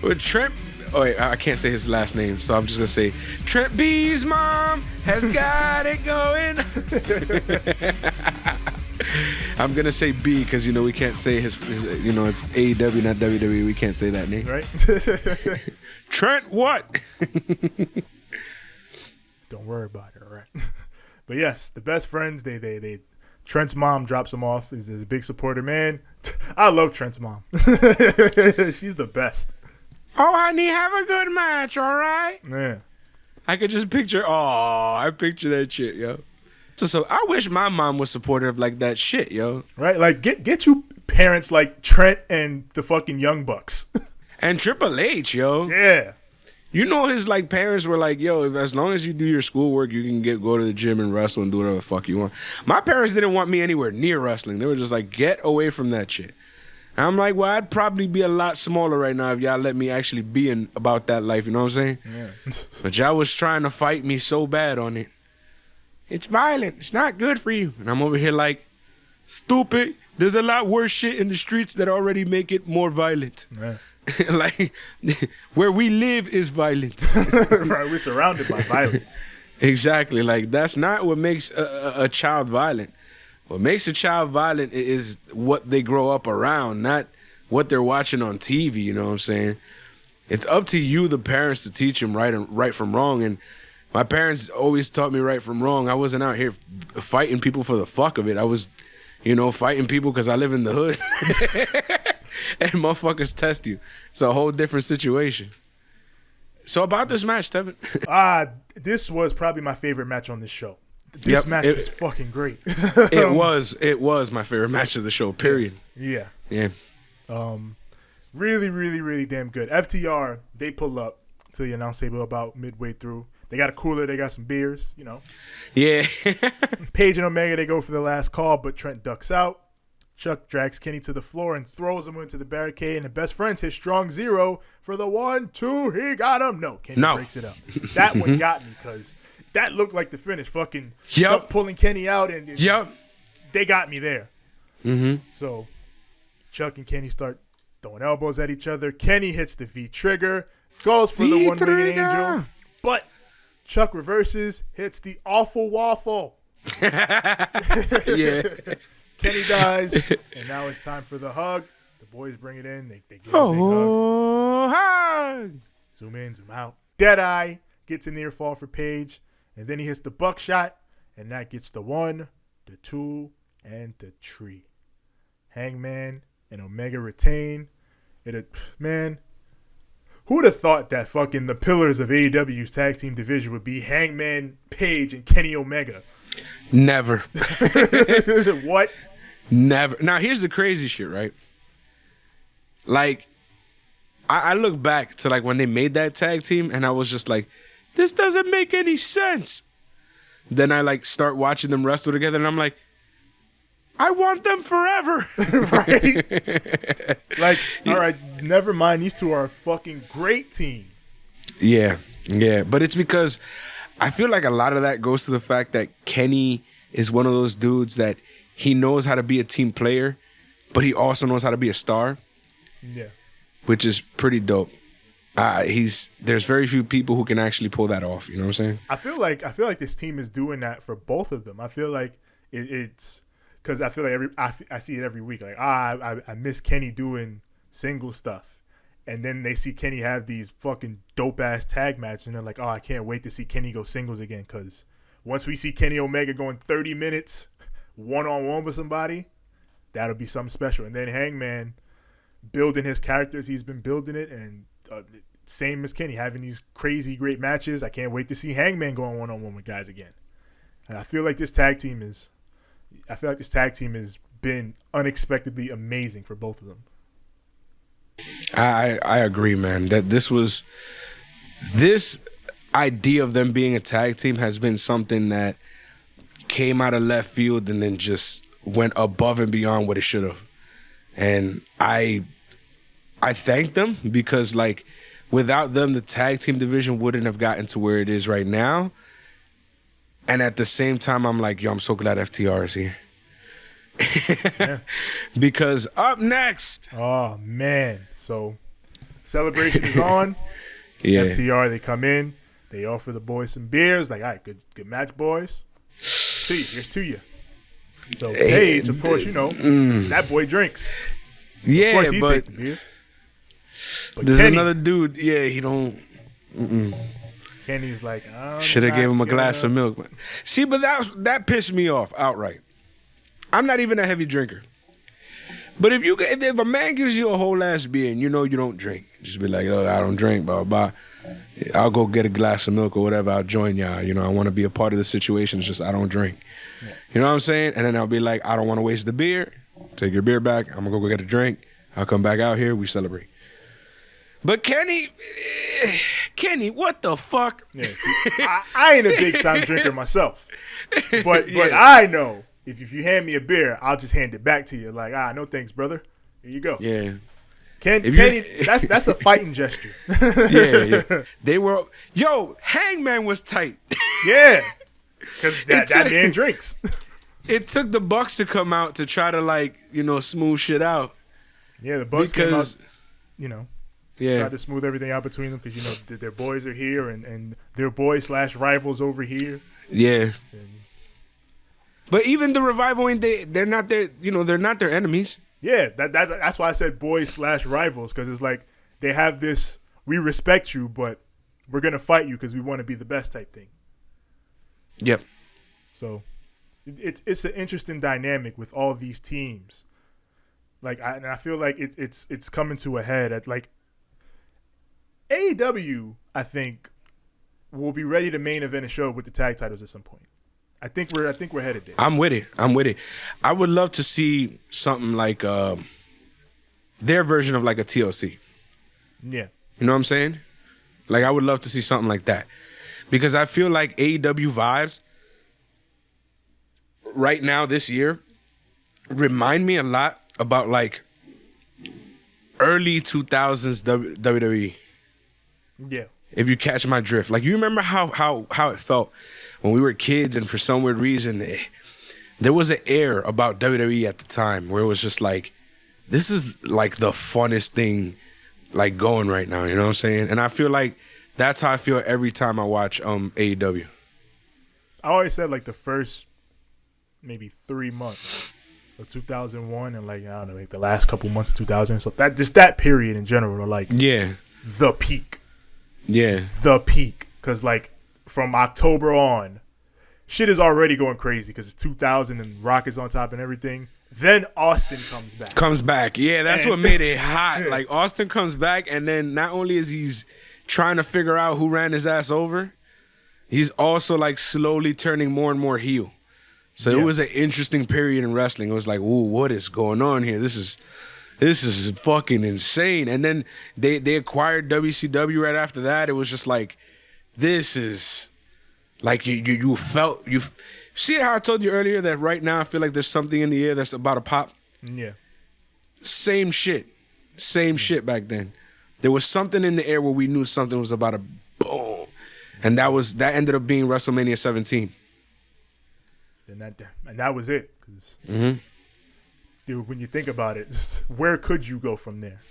Well, Trent. Oh, wait, I can't say his last name, so I'm just gonna say Trent B's mom has got it going. I'm gonna say B because we can't say his it's AEW, not WWE. We can't say that name. Right? Trent what? Don't worry about it, all right? But yes, the Best Friends. They Trent's mom drops him off. He's a big supporter, man. I love Trent's mom. She's the best. Oh, honey, have a good match, all right? Yeah. I could just picture. Oh, I picture that shit, yo. So I wish my mom was supportive like that shit, yo. Right? Like, get you parents like Trent and the fucking Young Bucks. And Triple H, yo. Yeah. You know his parents were like, yo, as long as you do your schoolwork, you can go to the gym and wrestle and do whatever the fuck you want. My parents didn't want me anywhere near wrestling. They were just like, get away from that shit. And I'm like, well, I'd probably be a lot smaller right now if y'all let me actually be about that life, you know what I'm saying? Yeah. But y'all was trying to fight me so bad on it. It's violent. It's not good for you. And I'm over here like, stupid. There's a lot worse shit in the streets that already make it more violent. Yeah. Like, where we live is violent. Right, we're surrounded by violence. Exactly. Like, that's not what makes a child violent. What makes a child violent is what they grow up around, not what they're watching on TV, you know what I'm saying? It's up to you, the parents, to teach them right from wrong. And my parents always taught me right from wrong. I wasn't out here fighting people for the fuck of it. I was, fighting people because I live in the hood. and motherfuckers test you. It's a whole different situation. So about this match, Tevin. This was probably my favorite match on this show. This match was fucking great. It was my favorite match of the show, period. Yeah. Yeah. Really, really, really damn good. FTR, they pull up to the announce table about midway through. They got a cooler. They got some beers, you know. Yeah. Paige and Omega, they go for the last call, but Trent ducks out. Chuck drags Kenny to the floor and throws him into the barricade, and the best friends hit strong zero for the 1-2. He got him. No, Kenny breaks it up. That one got me because that looked like the finish. Fucking Chuck pulling Kenny out, and they got me there. Mm-hmm. So Chuck and Kenny start throwing elbows at each other. Kenny hits the V trigger, goes for the one-winged angel, but Chuck reverses, hits the awful waffle. Yeah. Kenny dies, and now it's time for the hug. The boys bring it in. They give a big hug. Zoom in, zoom out. Deadeye gets a near fall for Paige, and then he hits the buckshot, and that gets the 1, the 2, and the 3. Hangman and Omega retain. Man, who would have thought that fucking the pillars of AEW's tag team division would be Hangman Page and Kenny Omega? Never. What? Never. Now, here's the crazy shit, right? Like, I look back to, like, when they made that tag team, and I was just like, this doesn't make any sense. Then I, like, start watching them wrestle together, and I'm like, I want them forever. Right? Like, all right, never mind. These two are a fucking great team. Yeah. But it's because I feel like a lot of that goes to the fact that Kenny is one of those dudes that he knows how to be a team player, but he also knows how to be a star. Yeah. Which is pretty dope. There's very few people who can actually pull that off. You know what I'm saying? I feel like this team is doing that for both of them. I feel like it's because I feel like I see it every week. Like I miss Kenny doing single stuff, and then they see Kenny have these fucking dope ass tag matches, and they're like, oh, I can't wait to see Kenny go singles again. Because once we see Kenny Omega going 30 minutes one-on-one with somebody, that'll be something special. And then Hangman building his characters, he's been building it, and same as Kenny having these crazy great matches. I can't wait to see Hangman going one-on-one with guys again. And I feel like this tag team has been unexpectedly amazing for both of them. I agree, man. That this idea of them being a tag team has been something that came out of left field and then just went above and beyond what it should have. And I thank them because, like, without them, the tag team division wouldn't have gotten to where it is right now. And at the same time, I'm like, yo, I'm so glad FTR is here. Yeah. Because up next. Oh, man. So, celebration is on. Yeah. FTR, they come in. They offer the boys some beers. Like, all right, good match, boys. Here's to you. So, Paige, of course, you know, that boy drinks. Yeah, of course, he but take the beer. But there's Kenny, another dude. Yeah, he don't. Kenny's like, should have gave him a glass of milk. See, but that pissed me off outright. I'm not even a heavy drinker. But if a man gives you a whole ass beer and you know you don't drink, just be like, oh, I don't drink, blah, blah, blah. I'll go get a glass of milk or whatever. I'll join y'all. You know, I want to be a part of the situation. It's just I don't drink. Yeah. You know what I'm saying? And then I'll be like, I don't want to waste the beer. Take your beer back. I'm going to go get a drink. I'll come back out here. We celebrate. But Kenny, what the fuck? Yeah, see, I ain't a big time drinker myself. But I know if you hand me a beer, I'll just hand it back to you. Like, no thanks, brother. Here you go. Yeah. Kenny, that's a fighting gesture. Yeah. They were, Hangman was tight. Yeah. Because that man drinks. It took the Bucks to come out to try to, like, smooth shit out. Yeah, the Bucks came out, tried to smooth everything out between them because, their boys are here and their boys / rivals over here. Yeah. But even the Revival, they're not their enemies. Yeah, that's why I said boys / rivals, because it's like they have this, we respect you, but we're going to fight you because we want to be the best type thing. Yep. So it's an interesting dynamic with all these teams. Like, I feel like it's coming to a head at like AEW. I think will be ready to main event a show with the tag titles at some point. I think we're headed there. I'm with it. I would love to see something like their version of like a TLC. Yeah. You know what I'm saying? Like, I would love to see something like that. Because I feel like AEW vibes right now this year remind me a lot about like early 2000s WWE. Yeah. If you catch my drift. Like, you remember how it felt when we were kids, and for some weird reason, there was an air about WWE at the time where it was just like, this is like the funnest thing like going right now, you know what I'm saying? And I feel like that's how I feel every time I watch AEW. I always said like the first maybe 3 months of 2001 and like, I don't know, like the last couple months of 2000. So that period in general are like the peak. Yeah. The peak. Because like from October on, shit is already going crazy because it's 2000 and Rock is on top and everything. Then Austin comes back. Yeah, that's what made it hot. Like, Austin comes back, and then not only is he's trying to figure out who ran his ass over, he's also like slowly turning more and more heel. So it was an interesting period in wrestling. It was like, ooh, what is going on here? This is fucking insane. And then they acquired WCW right after that. It was just like, this is like you felt you. See how I told you earlier that right now I feel like there's something in the air that's about to pop? Yeah. Same shit back then. There was something in the air where we knew something was about to boom. And that ended up being WrestleMania 17. And that was it. Cause, dude, when you think about it, where could you go from there?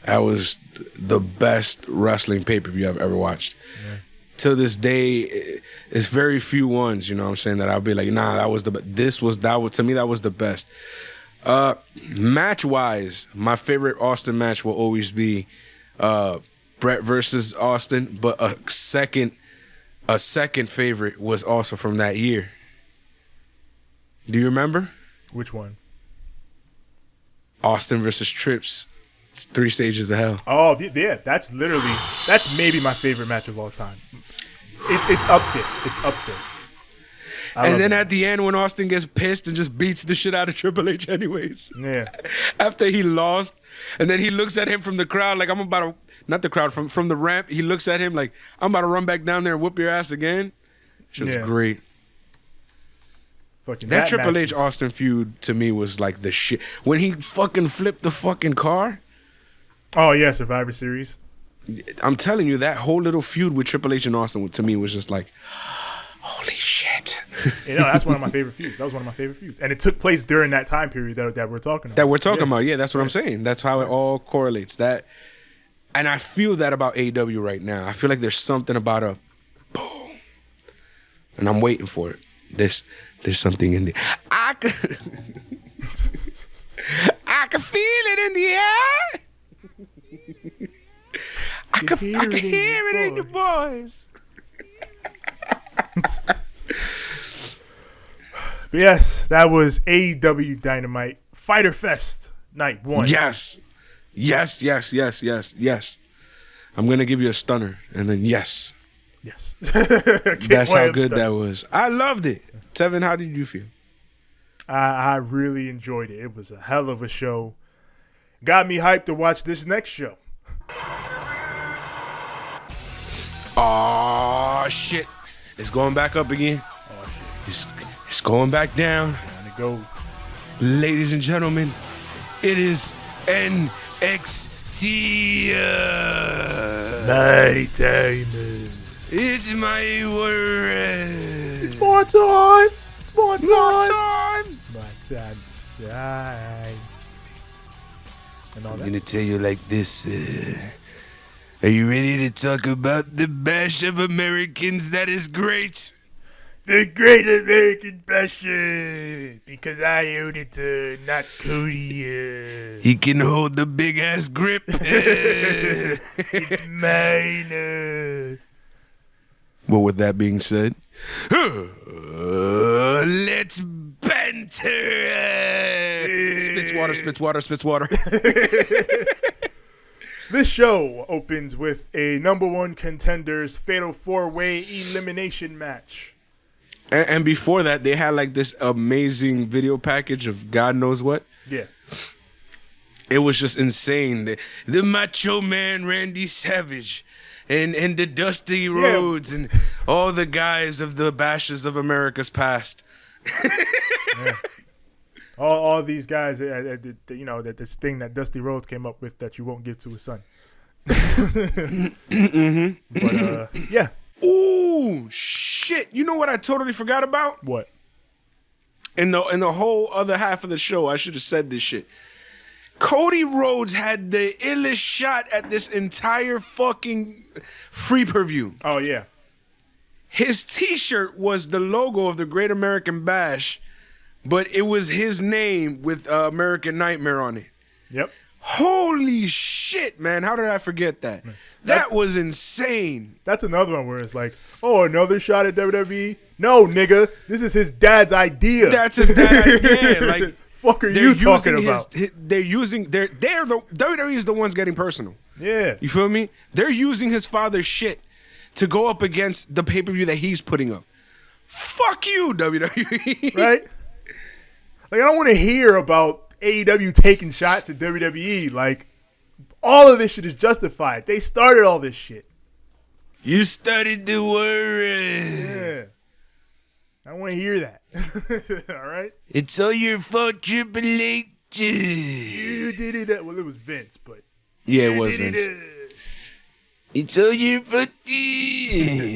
That was the best wrestling pay-per-view I've ever watched. Yeah. To this day, it's very few ones, you know what I'm saying, that I'll be like, nah, that was to me, that was the best. Match-wise, my favorite Austin match will always be Brett versus Austin, but a second favorite was also from that year. Do you remember? Which one? Austin versus Trips. It's 3 Stages of Hell. Oh, yeah. That's maybe my favorite match of all time. It's up there. It's up there. And then at the end, when Austin gets pissed and just beats the shit out of Triple H anyways. Yeah. After he lost. And then he looks at him from the crowd like, I'm about to, not the crowd, from the ramp. He looks at him like, I'm about to run back down there and whoop your ass again. Shit was great. That Triple H Austin feud to me was like the shit. When he fucking flipped the fucking car. Oh, yeah, Survivor Series. I'm telling you, that whole little feud with Triple H and Austin to me was just like, holy shit. You know, that's one of my favorite feuds. That was one of my favorite feuds. And it took place during that time period that we're talking about. That we're talking about, yeah, that's what I'm saying. That's how it all correlates. That, and I feel that about AEW right now. I feel like there's something about a boom. And I'm waiting for it. There's something in there. I can feel it in the air. I can hear it in your voice. But yes, that was AEW Dynamite Fyter Fest Night 1. Yes. I'm going to give you a stunner, and then yes. That's how good that was. I loved it. Tevin, how did you feel? I really enjoyed it. It was a hell of a show. Got me hyped to watch this next show. Oh shit! It's going back up again. Oh shit! It's going back down. Down it goes. Ladies and gentlemen, it is NXT. My time. It's my word. It's more time. It's more time. My time. It's time. And all I'm that. gonna tell you like this. Are you ready to talk about the Bash of Americans that is great? The Great American Bash, because I own it, not Cody. He can hold the big ass grip. It's mine. Well, with that being said, let's Banter. Spits water. This show opens with a number one contenders fatal 4-way elimination match. And before that, they had like this amazing video package of God knows what. Yeah. It was just insane. The Macho Man Randy Savage and the Dusty Rhodes and all the guys of the Bashes of America's past. Yeah. All these guys, that this thing that Dusty Rhodes came up with that you won't give to his son. Mm-hmm. But yeah. Ooh, shit! You know what I totally forgot about? What? In the whole other half of the show, I should have said this shit. Cody Rhodes had the illest shot at this entire fucking free preview. Oh yeah. His T-shirt was the logo of the Great American Bash, but it was his name with American Nightmare on it. Yep. Holy shit, man. How did I forget that? That was insane. That's another one where it's like, oh, another shot at WWE? No, nigga. This is his dad's idea. That's his dad's idea. Like, fuck are you talking about? WWE is the ones getting personal. Yeah. You feel me? They're using his father's shit to go up against the pay-per-view that he's putting up. Fuck you, WWE. Right? Like, I don't want to hear about AEW taking shots at WWE. Like, all of this shit is justified. They started all this shit. You started the worry. Yeah. I don't want to hear that. All right? It's all your fault, Triple H. You did it. Well, it was Vince, but. Yeah, it was Vince. It's all your fault.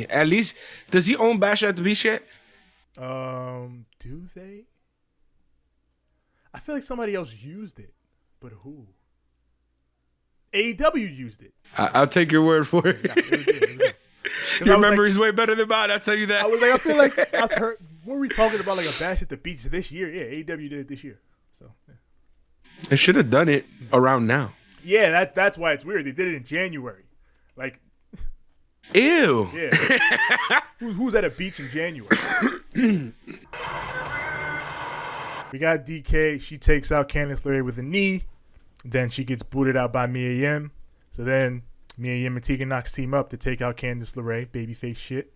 At least, does he own Bash at the Beach yet? Do they? I feel like somebody else used it, but who? AEW used it. I'll take your word for it. Yeah, it was Your memory's way better than mine, I'll tell you that. I was like, I feel like I've heard. What were we talking about? Like a Bash at the Beach this year? Yeah, AEW did it this year. So yeah. They should have done it around now. Yeah, that's why it's weird. They did it in January. Like, ew. Yeah. Who's at a beach in January? We got DK. She takes out Candice LeRae with a knee. Then she gets booted out by Mia Yim. So then Mia Yim and Tegan Nox team up to take out Candice LeRae. Babyface shit.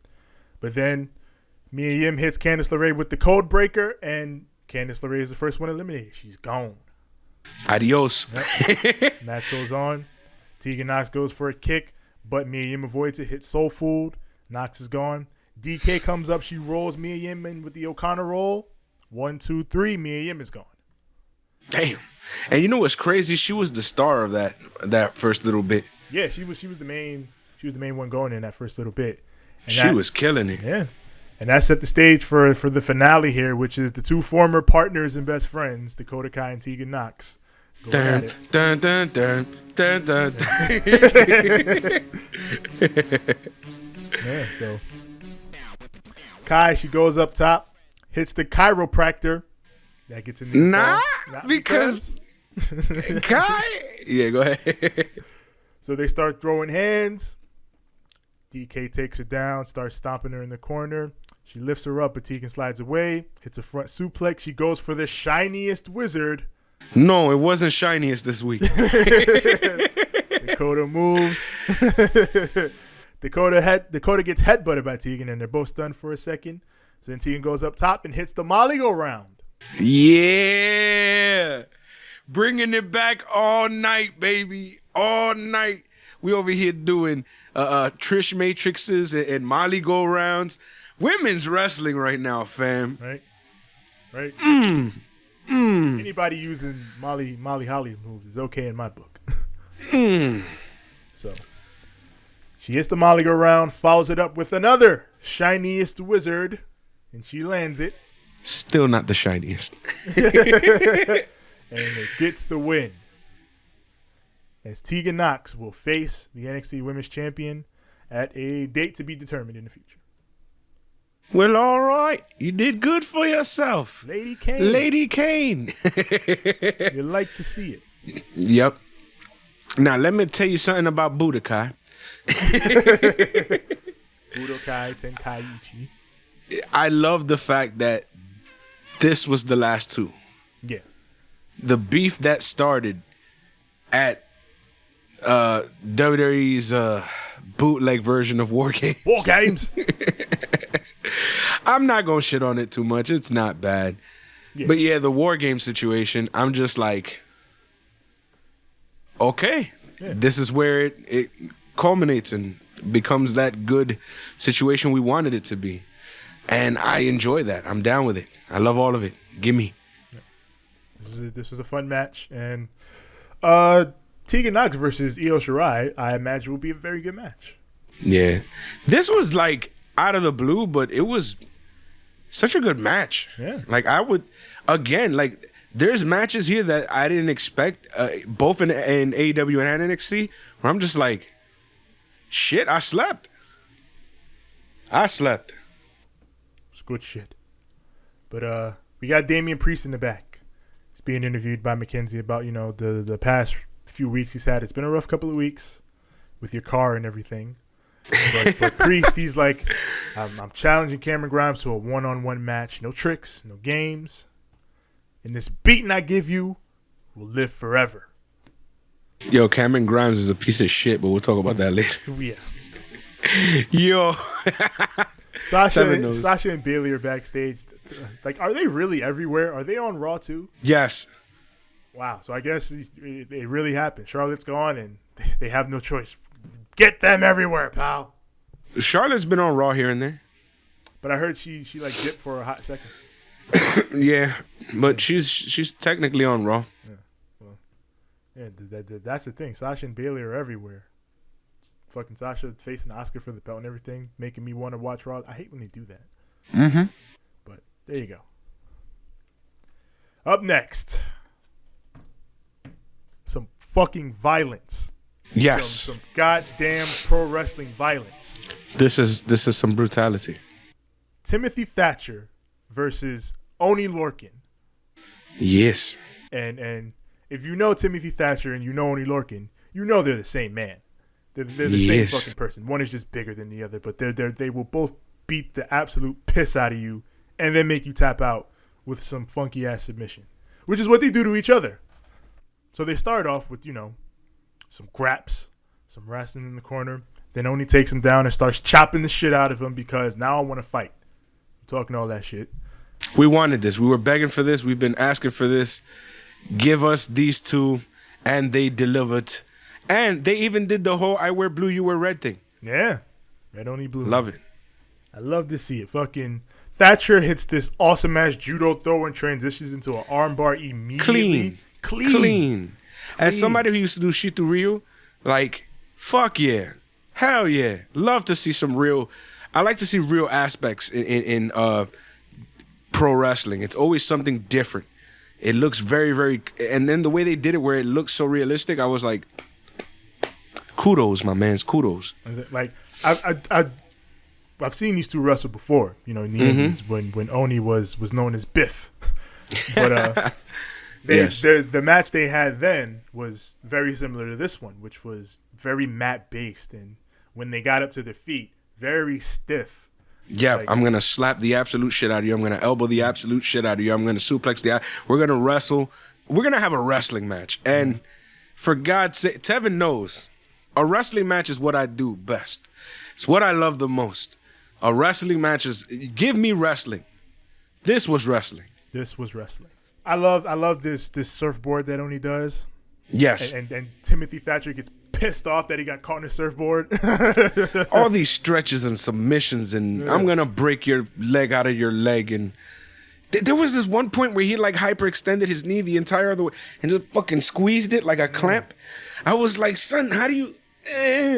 But then Mia Yim hits Candice LeRae with the code breaker. And Candice LeRae is the first one eliminated. She's gone. Adios. Yep. Match goes on. Tegan Nox goes for a kick. But Mia Yim avoids it. Hits Soul Food. Nox is gone. DK comes up. She rolls Mia Yim in with the O'Connor roll. 1, 2, 3. Mia Yim is gone. Damn. And you know what's crazy? She was the star of that first little bit. Yeah, she was the main one going in that first little bit. And she was killing it. Yeah. And that set the stage for the finale here, which is the two former partners and best friends, Dakota Kai and Tegan Nox. Dun, dun, dun, dun, dun, dun, dun. Yeah, so Kai, she goes up top, hits the chiropractor. That gets in there. Not because Kai. Yeah, go ahead. So they start throwing hands. DK takes her down, starts stomping her in the corner. She lifts her up, but Tegan slides away, hits a front suplex. She goes for the shiniest wizard. No, it wasn't shiniest this week. Dakota moves. Dakota gets headbutted by Tegan, and they're both stunned for a second. So then Tegan goes up top and hits the Molly go round. Yeah. Bringing it back all night, baby. All night. We over here doing Trish Matrixes and Molly go rounds. Women's wrestling right now, fam. Right. Anybody using Molly Holly moves is okay in my book. So she hits the Molly go round, follows it up with another shiniest wizard, and she lands it. Still not the shiniest. And it gets the win. As Tegan Nox will face the NXT Women's Champion at a date to be determined in the future. Well, all right. You did good for yourself. Lady Kane. You like to see it. Yep. Now, let me tell you something about Budokai. Budokai Tenkaichi. I love the fact that this was the last two. Yeah. The beef that started at WWE's bootleg version of War Games. War Games. I'm not gonna shit on it too much. It's not bad. Yeah. But yeah, the War Game situation, I'm just like, okay, this is where it culminates and becomes that good situation we wanted it to be. And I enjoy that. I'm down with it. I love all of it. Gimme. This was a fun match. And Tegan Knox versus Io Shirai, I imagine, will be a very good match. Yeah. This was like out of the blue, but it was such a good match. Yeah. Like I would, again, like there's matches here that I didn't expect, both in AEW and NXT, where I'm just like, shit, I slept. It's good shit. But we got Damian Priest in the back. He's being interviewed by Mackenzie about, the past few weeks he's had. It's been a rough couple of weeks with your car and everything. But Priest, he's like, I'm challenging Cameron Grimes to a one-on-one match. No tricks, no games. And this beating I give you will live forever. Yo, Cameron Grimes is a piece of shit, but we'll talk about that later. Yeah. Yo. Sasha and Bailey are backstage. Like, are they really everywhere? Are they on Raw too? Yes. Wow. So I guess it really happened. Charlotte's gone, and they have no choice. Get them everywhere, pal. Charlotte's been on Raw here and there. But I heard she like dipped for a hot second. Yeah, but she's technically on Raw. Yeah. Well, yeah. That's the thing. Sasha and Bailey are everywhere. Fucking Sasha facing Asuka for the belt and everything, making me want to watch Raw. I hate when they do that. Mm-hmm. But there you go. Up next, some fucking violence. Yes. Some goddamn pro wrestling violence. This is some brutality. Timothy Thatcher versus Oni Lorcan. Yes. And if you know Timothy Thatcher and you know Oni Lorcan, you know they're the same man. They're the same fucking person. One is just bigger than the other, but they will both beat the absolute piss out of you and then make you tap out with some funky ass submission, which is what they do to each other. So they start off with, some graps, some wrestling in the corner. Then Oni takes him down and starts chopping the shit out of him because now I want to fight. I'm talking all that shit. We wanted this. We were begging for this. We've been asking for this. Give us these two, and they delivered. And they even did the whole I wear blue, you wear red thing. Yeah. Red Oni blue. Love it. I love to see it. Fucking Thatcher hits this awesome ass judo throw and transitions into an armbar immediately. Clean. As somebody who used to do Shitu Ryu, like, fuck yeah. Hell yeah. Love to see some real, I like to see real aspects in pro wrestling. It's always something different. It looks very, very, and then the way they did it where it looks so realistic, I was like, kudos, my mans, kudos. Like, I've seen these two wrestle before, in the Indies when Oni was known as Biff. But the match they had then was very similar to this one, which was very mat-based. And when they got up to their feet, very stiff. Yeah, like, I'm going to slap the absolute shit out of you. I'm going to elbow the absolute shit out of you. I'm going to suplex we're going to wrestle. We're going to have a wrestling match. And for God's sake, Tevin knows a wrestling match is what I do best. It's what I love the most. A wrestling match is, give me wrestling. This was wrestling. I love this surfboard that Oni does. Yes. And Timothy Thatcher gets pissed off that he got caught in a surfboard. All these stretches and submissions and I'm going to break your leg out of your leg. And there was this one point where he like hyperextended his knee the entire other way and just fucking squeezed it like a clamp. I was like, son, how do you...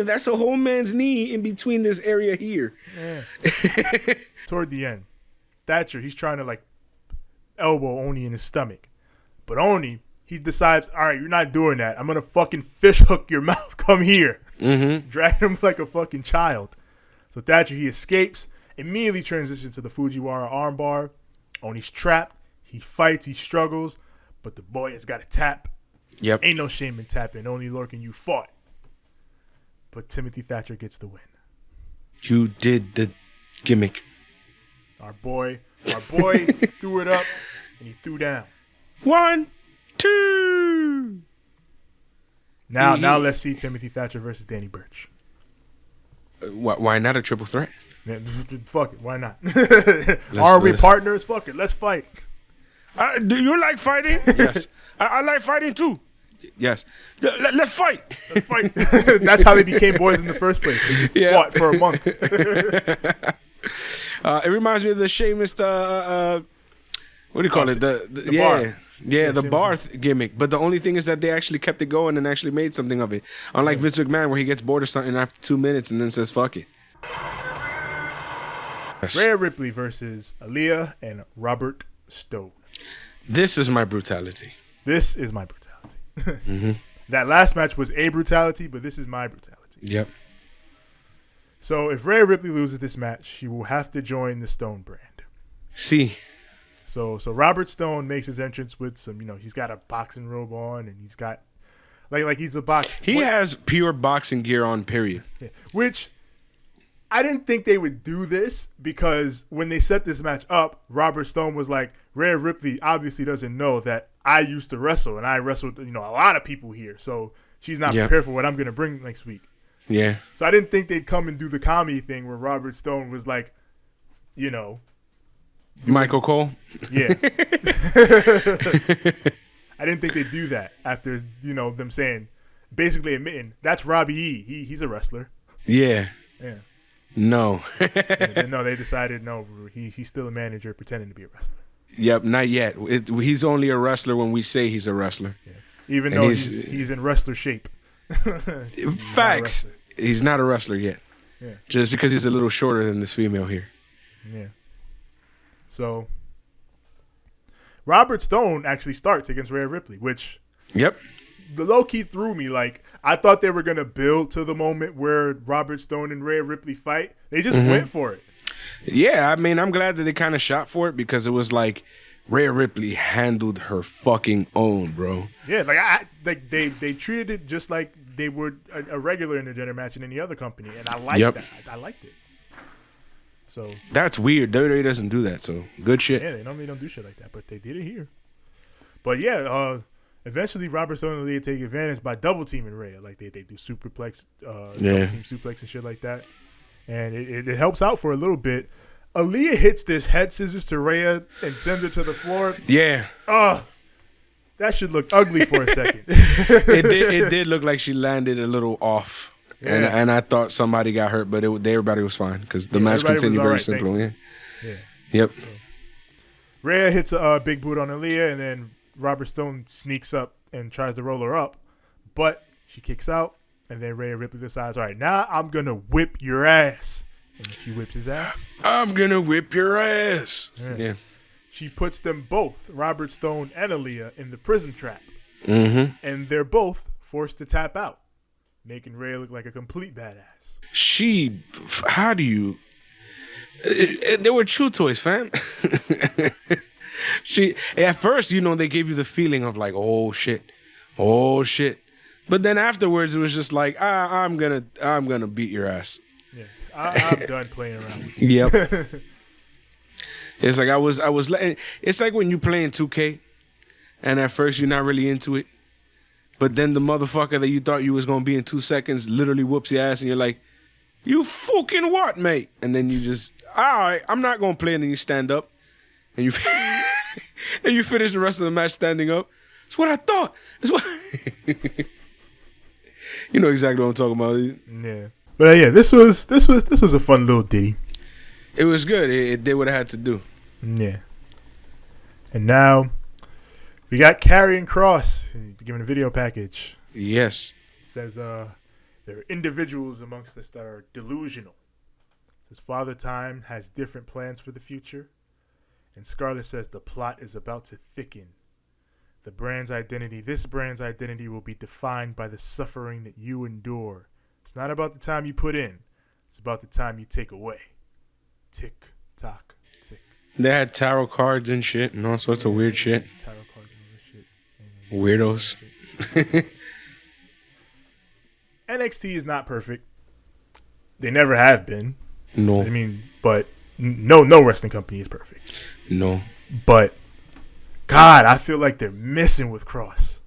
that's a whole man's knee in between this area here. Yeah. Toward the end, Thatcher, he's trying to like elbow Oni in his stomach. But Oni, he decides, all right, you're not doing that. I'm going to fucking fish hook your mouth. Come here. Mm-hmm. Dragging him like a fucking child. So Thatcher, he escapes, immediately transitions to the Fujiwara armbar. Oni's trapped. He fights. He struggles. But the boy has got to tap. Yep. Ain't no shame in tapping. Oni Lorcan, you fought. But Timothy Thatcher gets the win. You did the gimmick. Our boy threw it up. and he threw down. 1, 2. Now let's see Timothy Thatcher versus Danny Burch. Why not a triple threat? Yeah, fuck it, why not? Are we partners? Fuck it, let's fight. Do you like fighting? Yes. I like fighting too. Yes. Let's fight. Let's fight. That's how they became boys in the first place. They fought for a month. It reminds me of the Sheamus, what do you call it? The bar. Yeah, the bar gimmick. But the only thing is that they actually kept it going and actually made something of it. Unlike Vince McMahon, where he gets bored of something after 2 minutes and then says, fuck it. Rhea Ripley versus Aaliyah and Robert Stone. This is my brutality. This is my brutality. That last match was a brutality, but this is my brutality. Yep. So if Rhea Ripley loses this match, she will have to join the Stone brand. See. So Robert Stone makes his entrance with some, he's got a boxing robe on, and he's got like he's a boxer. He has pure boxing gear on, period. Yeah. Which I didn't think they would do this, because when they set this match up, Robert Stone was like, Rhea Ripley obviously doesn't know that I used to wrestle, and I wrestled, a lot of people here. So she's not prepared for what I'm going to bring next week. Yeah. So I didn't think they'd come and do the comedy thing where Robert Stone was like, Michael Cole? Yeah. I didn't think they'd do that after, them saying, basically admitting, that's Robbie E. He's a wrestler. Yeah. Yeah. No. No, they decided, no, he's still a manager pretending to be a wrestler. Yep, not yet. He's only a wrestler when we say he's a wrestler. Yeah. Even though he's in wrestler shape. Facts. He's not a wrestler yet. Yeah. Just because he's a little shorter than this female here. Yeah. So, Robert Stone actually starts against Rhea Ripley, which the low-key threw me. Like, I thought they were going to build to the moment where Robert Stone and Rhea Ripley fight. They just went for it. Yeah, I mean, I'm glad that they kind of shot for it, because it was like Rhea Ripley handled her fucking own, bro. Yeah, they treated it just like they would a regular intergender match in any other company, and I liked that. I liked it. So that's weird. WWE doesn't do that, so good shit. Yeah, they normally don't do shit like that, but they did it here. But yeah, eventually Robert Stone and Aaliyah take advantage by double teaming Rhea. Like they do superplex, double team suplex and shit like that. And it helps out for a little bit. Aaliyah hits this head scissors to Rhea and sends her to the floor. Yeah. That should look ugly for a second. It did look like she landed a little off. Yeah. And I thought somebody got hurt, but everybody was fine, because the match continued very simple. Yeah. Yep. So, Rhea hits a big boot on Aaliyah, and then Robert Stone sneaks up and tries to roll her up, but she kicks out. And then Rhea Ripley decides, all right, now I'm going to whip your ass. And she whips his ass. I'm going to whip your ass. Yeah. She puts them both, Robert Stone and Aaliyah, in the prison trap. Mm-hmm. And they're both forced to tap out, making Rhea look like a complete badass. How do you... They were chew toys, fam. At first, they gave you the feeling of like, oh, shit. But then afterwards, it was just like, I'm gonna beat your ass. Yeah, I'm done playing around. Yep. It's like I was letting. It's like when you playing 2K, and at first you're not really into it, but then the motherfucker that you thought you was gonna be in 2 seconds literally whoops your ass, and you're like, you fucking what, mate? And then you just, all right, I'm not gonna play, and then you stand up, and you and you finish the rest of the match standing up. It's what I thought. It's what. You know exactly what I'm talking about. Yeah, but yeah, this was a fun little ditty. It was good. It did what it had to do. Yeah. And now we got Karrion Kross giving a video package. Yes. It says there are individuals amongst us that are delusional. It says Father Time has different plans for the future, and Scarlett says the plot is about to thicken. This brand's identity will be defined by the suffering that you endure. It's not about the time you put in. It's about the time you take away. Tick, tock, tick. They had tarot cards and shit and all sorts of weird shit. Tarot cards and shit. Weirdos. NXT is not perfect. They never have been. No. I mean, but no wrestling company is perfect. No. But God, I feel like they're missing with Cross.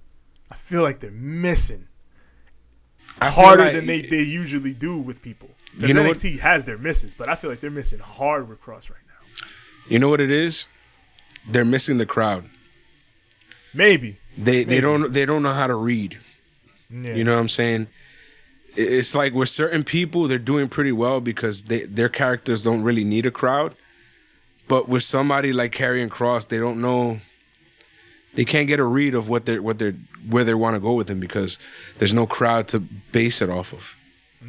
I feel like they're missing harder than they usually do with people. Because NXT has their misses, but I feel like they're missing hard with Cross right now. You know what it is? They're missing the crowd. Maybe. They don't know how to read. Yeah. You know what I'm saying? It's like with certain people, they're doing pretty well because their characters don't really need a crowd. But with somebody like Karrion Kross, they don't know. They can't get a read of where they want to go with him because there's no crowd to base it off of.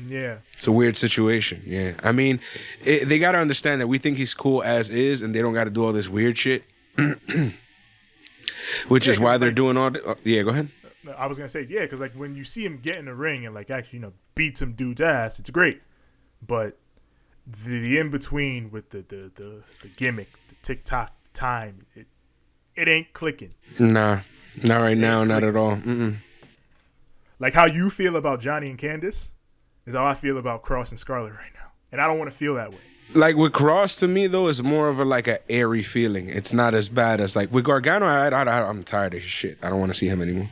Yeah. It's a weird situation. Yeah. I mean, they got to understand that we think he's cool as is, and they don't got to do all this weird shit. Which is why they're doing all the, yeah, go ahead. I was going to say, yeah, because like when you see him get in the ring and like actually, beat some dude's ass, it's great. But the in-between with the gimmick, the TikTok time, it ain't clicking. Nah, not right now, not at all. Mm-mm. Like how you feel about Johnny and Candice is how I feel about Cross and Scarlett right now. And I don't want to feel that way. Like with Cross, to me, though, it's more of a airy feeling. It's not as bad as like with Gargano. I'm tired of his shit. I don't want to see him anymore.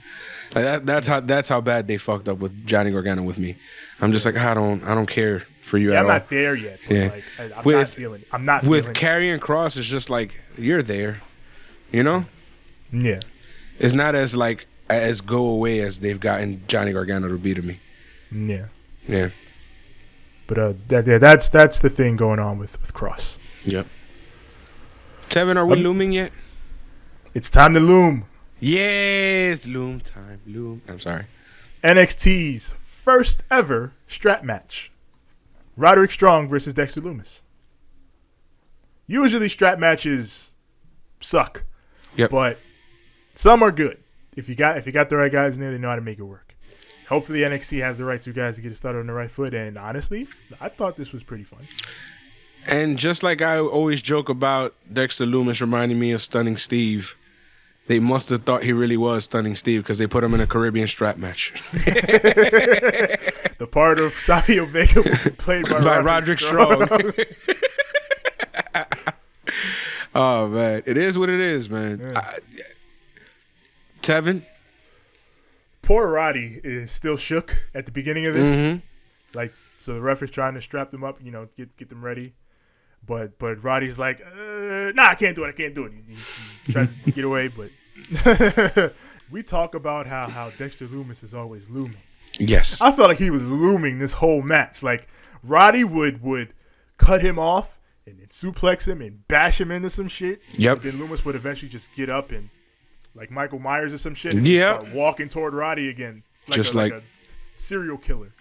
Like that's how bad they fucked up with Johnny Gargano with me. I'm just like I don't care for you at all. I'm not there yet. But yeah. I'm not feeling with Karrion Kross, it's just like you're there. You know? Yeah. It's not as go away as they've gotten Johnny Gargano to be to me. Yeah. Yeah. But that's the thing going on with Kross. Yep. Tevin, are we looming yet? It's time to loom. Yes, loom time. Loom. I'm sorry. NXT's first ever strap match. Roderick Strong versus Dexter Lumis. Usually strap matches suck. Yep. But some are good. If you got the right guys in there, they know how to make it work. Hopefully NXT has the right two guys to get it started on the right foot. And honestly, I thought this was pretty fun. And just like I always joke about Dexter Lumis reminding me of Stunning Steve, they must have thought he really was Stunning Steve because they put him in a Caribbean strap match. The part of Savio Vega will be played by Roderick Strong. Oh, man. It is what it is, man. Yeah. Tevin? Poor Roddy is still shook at the beginning of this. Mm-hmm. Like, so the ref is trying to strap them up, get them ready. But Roddy's like, nah, I can't do it. He tries to get away, but we talk about how Dexter Lumis is always looming. Yes. I felt like he was looming this whole match. Like, Roddy would cut him off and then suplex him and bash him into some shit. Yep. Then Lumis would eventually just get up and, like Michael Myers or some shit, and start walking toward Roddy again. Like a serial killer.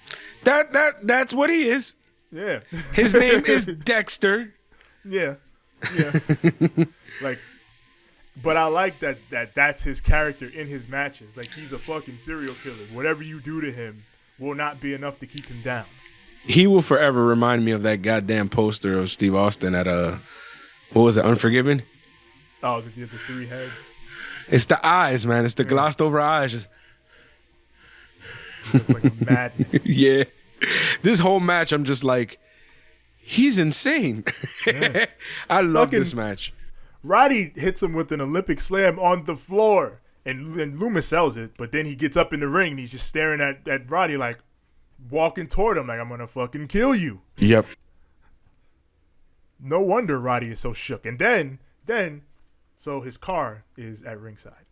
That's what he is. Yeah. His name is Dexter. Yeah. But I like that's his character in his matches. Like, he's a fucking serial killer. Whatever you do to him will not be enough to keep him down. He will forever remind me of that goddamn poster of Steve Austin at what was it, Unforgiven? Oh, the three heads. It's the eyes, man. It's the glossed over eyes. Just like a madman. Yeah. This whole match, I'm just like, he's insane. Yeah. I love this match. Roddy hits him with an Olympic slam on the floor, and Lumis sells it, but then he gets up in the ring, and he's just staring at Roddy like, walking toward him like, I'm going to fucking kill you. Yep. No wonder Roddy is so shook. And then, so his car is at ringside.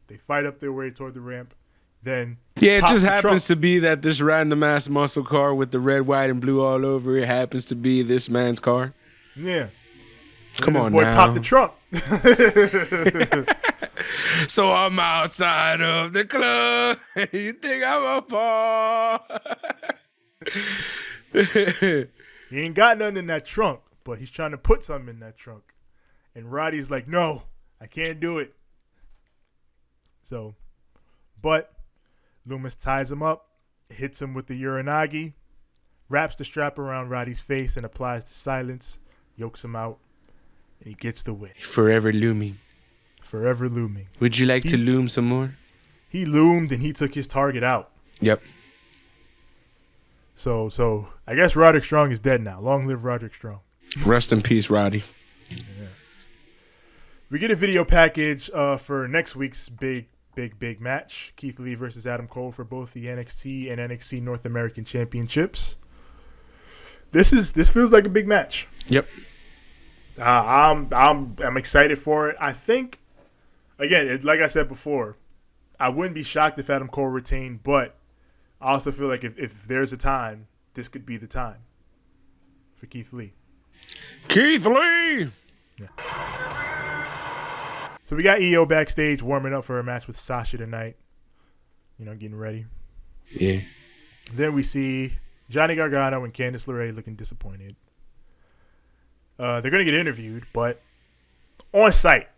They fight up their way toward the ramp. Then it just happens to be that this random ass muscle car with the red, white, and blue all over it happens to be this man's car. Yeah. Come on boy now. Popped the trunk. So I'm outside of the club. You think I'm a paw? He ain't got nothing in that trunk, but he's trying to put something in that trunk. And Roddy's like, no, I can't do it. So, but Lumis ties him up, hits him with the Uranagi, wraps the strap around Roddy's face and applies the silence, yokes him out, and he gets the win. Forever looming. Forever looming. Would you like to loom some more? He loomed and he took his target out. Yep. So I guess Roderick Strong is dead now. Long live Roderick Strong. Rest in peace, Roddy. Yeah. We get a video package for next week's big match. Keith Lee versus Adam Cole for both the NXT and NXT North American Championships. This feels like a big match. Yep. I'm excited for it. I think, again, like I said before, I wouldn't be shocked if Adam Cole retained, but I also feel like if there's a time, this could be the time for Keith Lee. Keith Lee! Yeah. So we got EO backstage warming up for a match with Sasha tonight. Getting ready. Yeah. Then we see Johnny Gargano and Candice LeRae looking disappointed. They're going to get interviewed, but on site.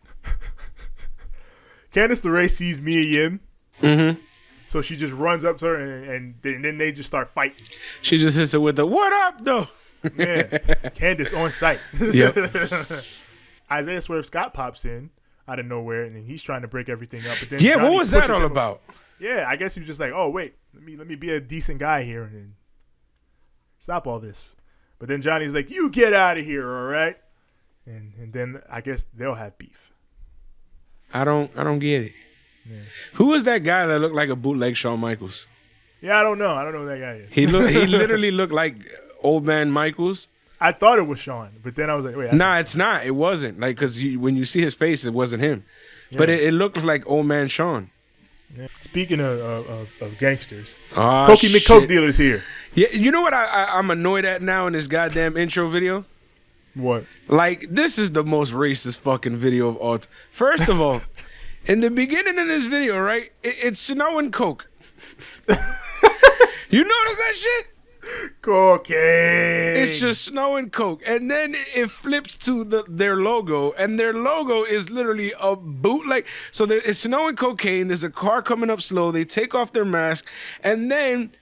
Candice LeRae sees Mia Yim. Mm-hmm. So she just runs up to her, and then they just start fighting. She just hits her with the, what up, though? Yeah. Candice on site. Yep. Isaiah Swerve Scott pops in out of nowhere, and he's trying to break everything up. But then yeah, Johnny what was that all about? Yeah, I guess he was just like, oh, wait, let me be a decent guy here and stop all this. But then Johnny's like, you get out of here, all right? And then I guess they'll have beef. I don't get it. Yeah. Who was that guy that looked like a bootleg Shawn Michaels? Yeah, I don't know. I don't know who that guy is. He literally looked like old man Michaels. I thought it was Shawn, but then I was like, wait. Nah, it's not. It wasn't. Like, because when you see his face, it wasn't him. Yeah. But it looked like old man Shawn. Yeah. Speaking of gangsters, Cokie McCoke dealer's here. Yeah, you know what I'm annoyed at now in this goddamn intro video? What? Like, this is the most racist fucking video of all time. First of all, in the beginning of this video, right, it's snowing Coke. You notice that shit? Cocaine. It's just snowing Coke. And then it flips to their logo, and their logo is literally a bootleg. So it's snowing cocaine. There's a car coming up slow. They take off their mask, and then,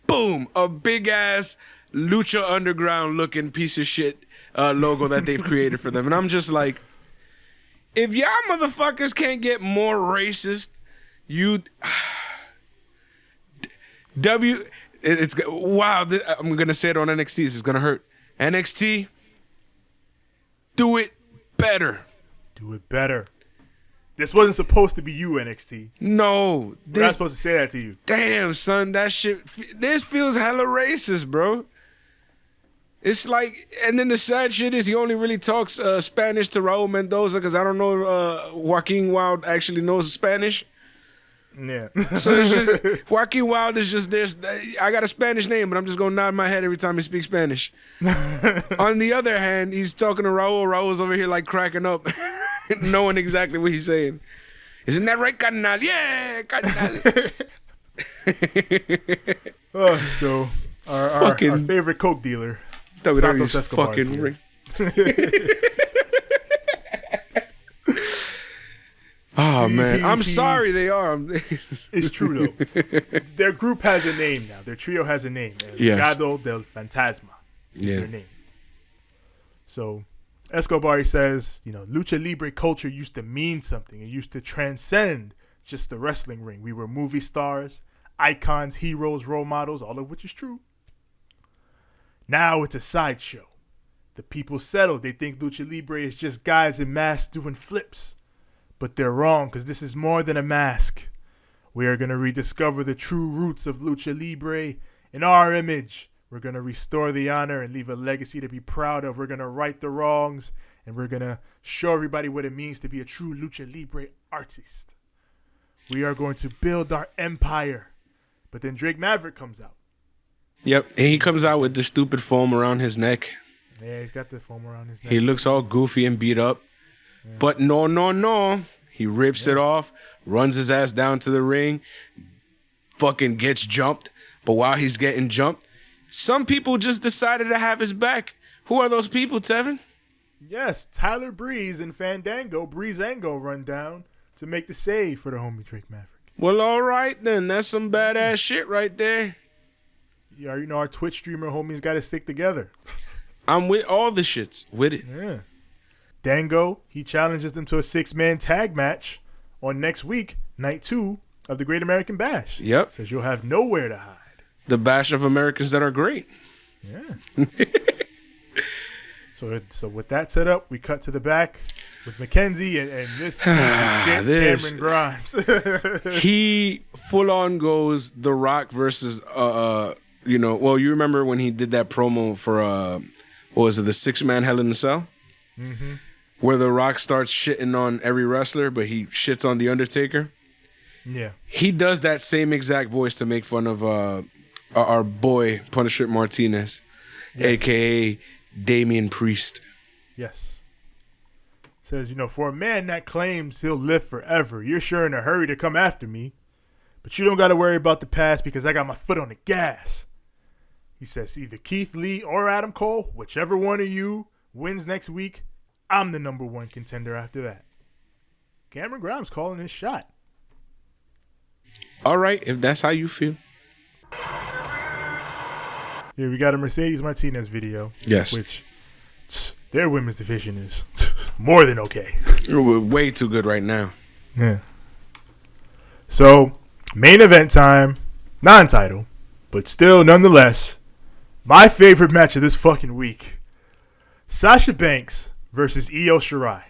boom, a big-ass Lucha Underground looking piece of shit logo that they've created for them. And I'm just like, if y'all motherfuckers can't get more racist, It's wow. I'm gonna say it on NXT. This is gonna hurt. NXT, do it better. Do it better. This wasn't supposed to be you, NXT. No, we're not supposed to say that to you. Damn, son, that shit. This feels hella racist, bro. It's like, and then the sad shit is he only really talks Spanish to Raul Mendoza because I don't know Joaquin Wild actually knows Spanish. Yeah. So it's just Joaquin Wild is just this. I got a Spanish name, but I'm just gonna nod my head every time he speaks Spanish. On the other hand, he's talking to Raul. Raul's over here like cracking up, knowing exactly what he's saying. Isn't that right, carnal? Yeah, carnal. So our favorite Coke dealer, Santos Escobar, fucking ring. Oh, man. I'm sorry they are. It's true, though. Their group has a name now. Their trio has a name. Yes. Legado del Fantasma is their name. So Escobar says, Lucha Libre culture used to mean something. It used to transcend just the wrestling ring. We were movie stars, icons, heroes, role models, all of which is true. Now it's a sideshow. The people settled. They think Lucha Libre is just guys in masks doing flips. But they're wrong, because this is more than a mask. We are going to rediscover the true roots of Lucha Libre in our image. We're going to restore the honor and leave a legacy to be proud of. We're going to right the wrongs, and we're going to show everybody what it means to be a true Lucha Libre artist. We are going to build our empire. But then Drake Maverick comes out. Yep, and he comes out with the stupid foam around his neck. Yeah, he's got the foam around his neck. He looks all goofy and beat up. Yeah. But no. He rips it off, runs his ass down to the ring, fucking gets jumped. But while he's getting jumped, some people just decided to have his back. Who are those people, Tevin? Yes, Tyler Breeze and Breezango run down to make the save for the homie Drake Maverick. Well, all right then. That's some badass shit right there. Yeah, our Twitch streamer homies got to stick together. I'm with all the shits. With it. Yeah. Dango, he challenges them to a 6-man tag match on next week, night 2 of the Great American Bash. Yep. Says you'll have nowhere to hide. The bash of Americans that are great. Yeah. So with that set up, we cut to the back with Mackenzie and this piece of shit, Cameron Grimes. He full on goes The Rock versus you remember when he did that promo for what was it, the 6-man Hell in a Cell? Mm-hmm. Where The Rock starts shitting on every wrestler, but he shits on The Undertaker. Yeah. He does that same exact voice to make fun of our boy Punishment Martinez, a.k.a. Damian Priest. Yes. Says, for a man that claims he'll live forever, you're sure in a hurry to come after me. But you don't got to worry about the past because I got my foot on the gas. He says, either Keith Lee or Adam Cole, whichever one of you wins next week, I'm the number one contender after that. Cameron Grimes calling his shot. All right, if that's how you feel. Yeah, we got a Mercedes Martinez video. Yes. Which their women's division is more than okay. We're way too good right now. Yeah. So, main event time, non-title, but still nonetheless, my favorite match of this fucking week. Sasha Banks versus Io Shirai.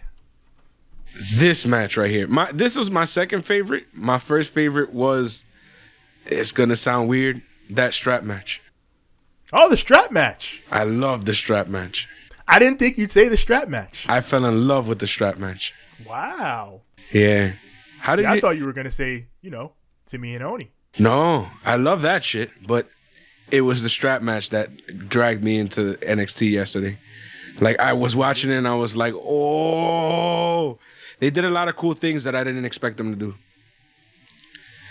This match right here. This was my second favorite. My first favorite was, it's going to sound weird, that strap match. Oh, the strap match. I love the strap match. I didn't think you'd say the strap match. I fell in love with the strap match. Wow. Yeah. I thought you were going to say, Timmy and Oni. No, I love that shit, but it was the strap match that dragged me into NXT yesterday. Like, I was watching it and I was like, oh. They did a lot of cool things that I didn't expect them to do.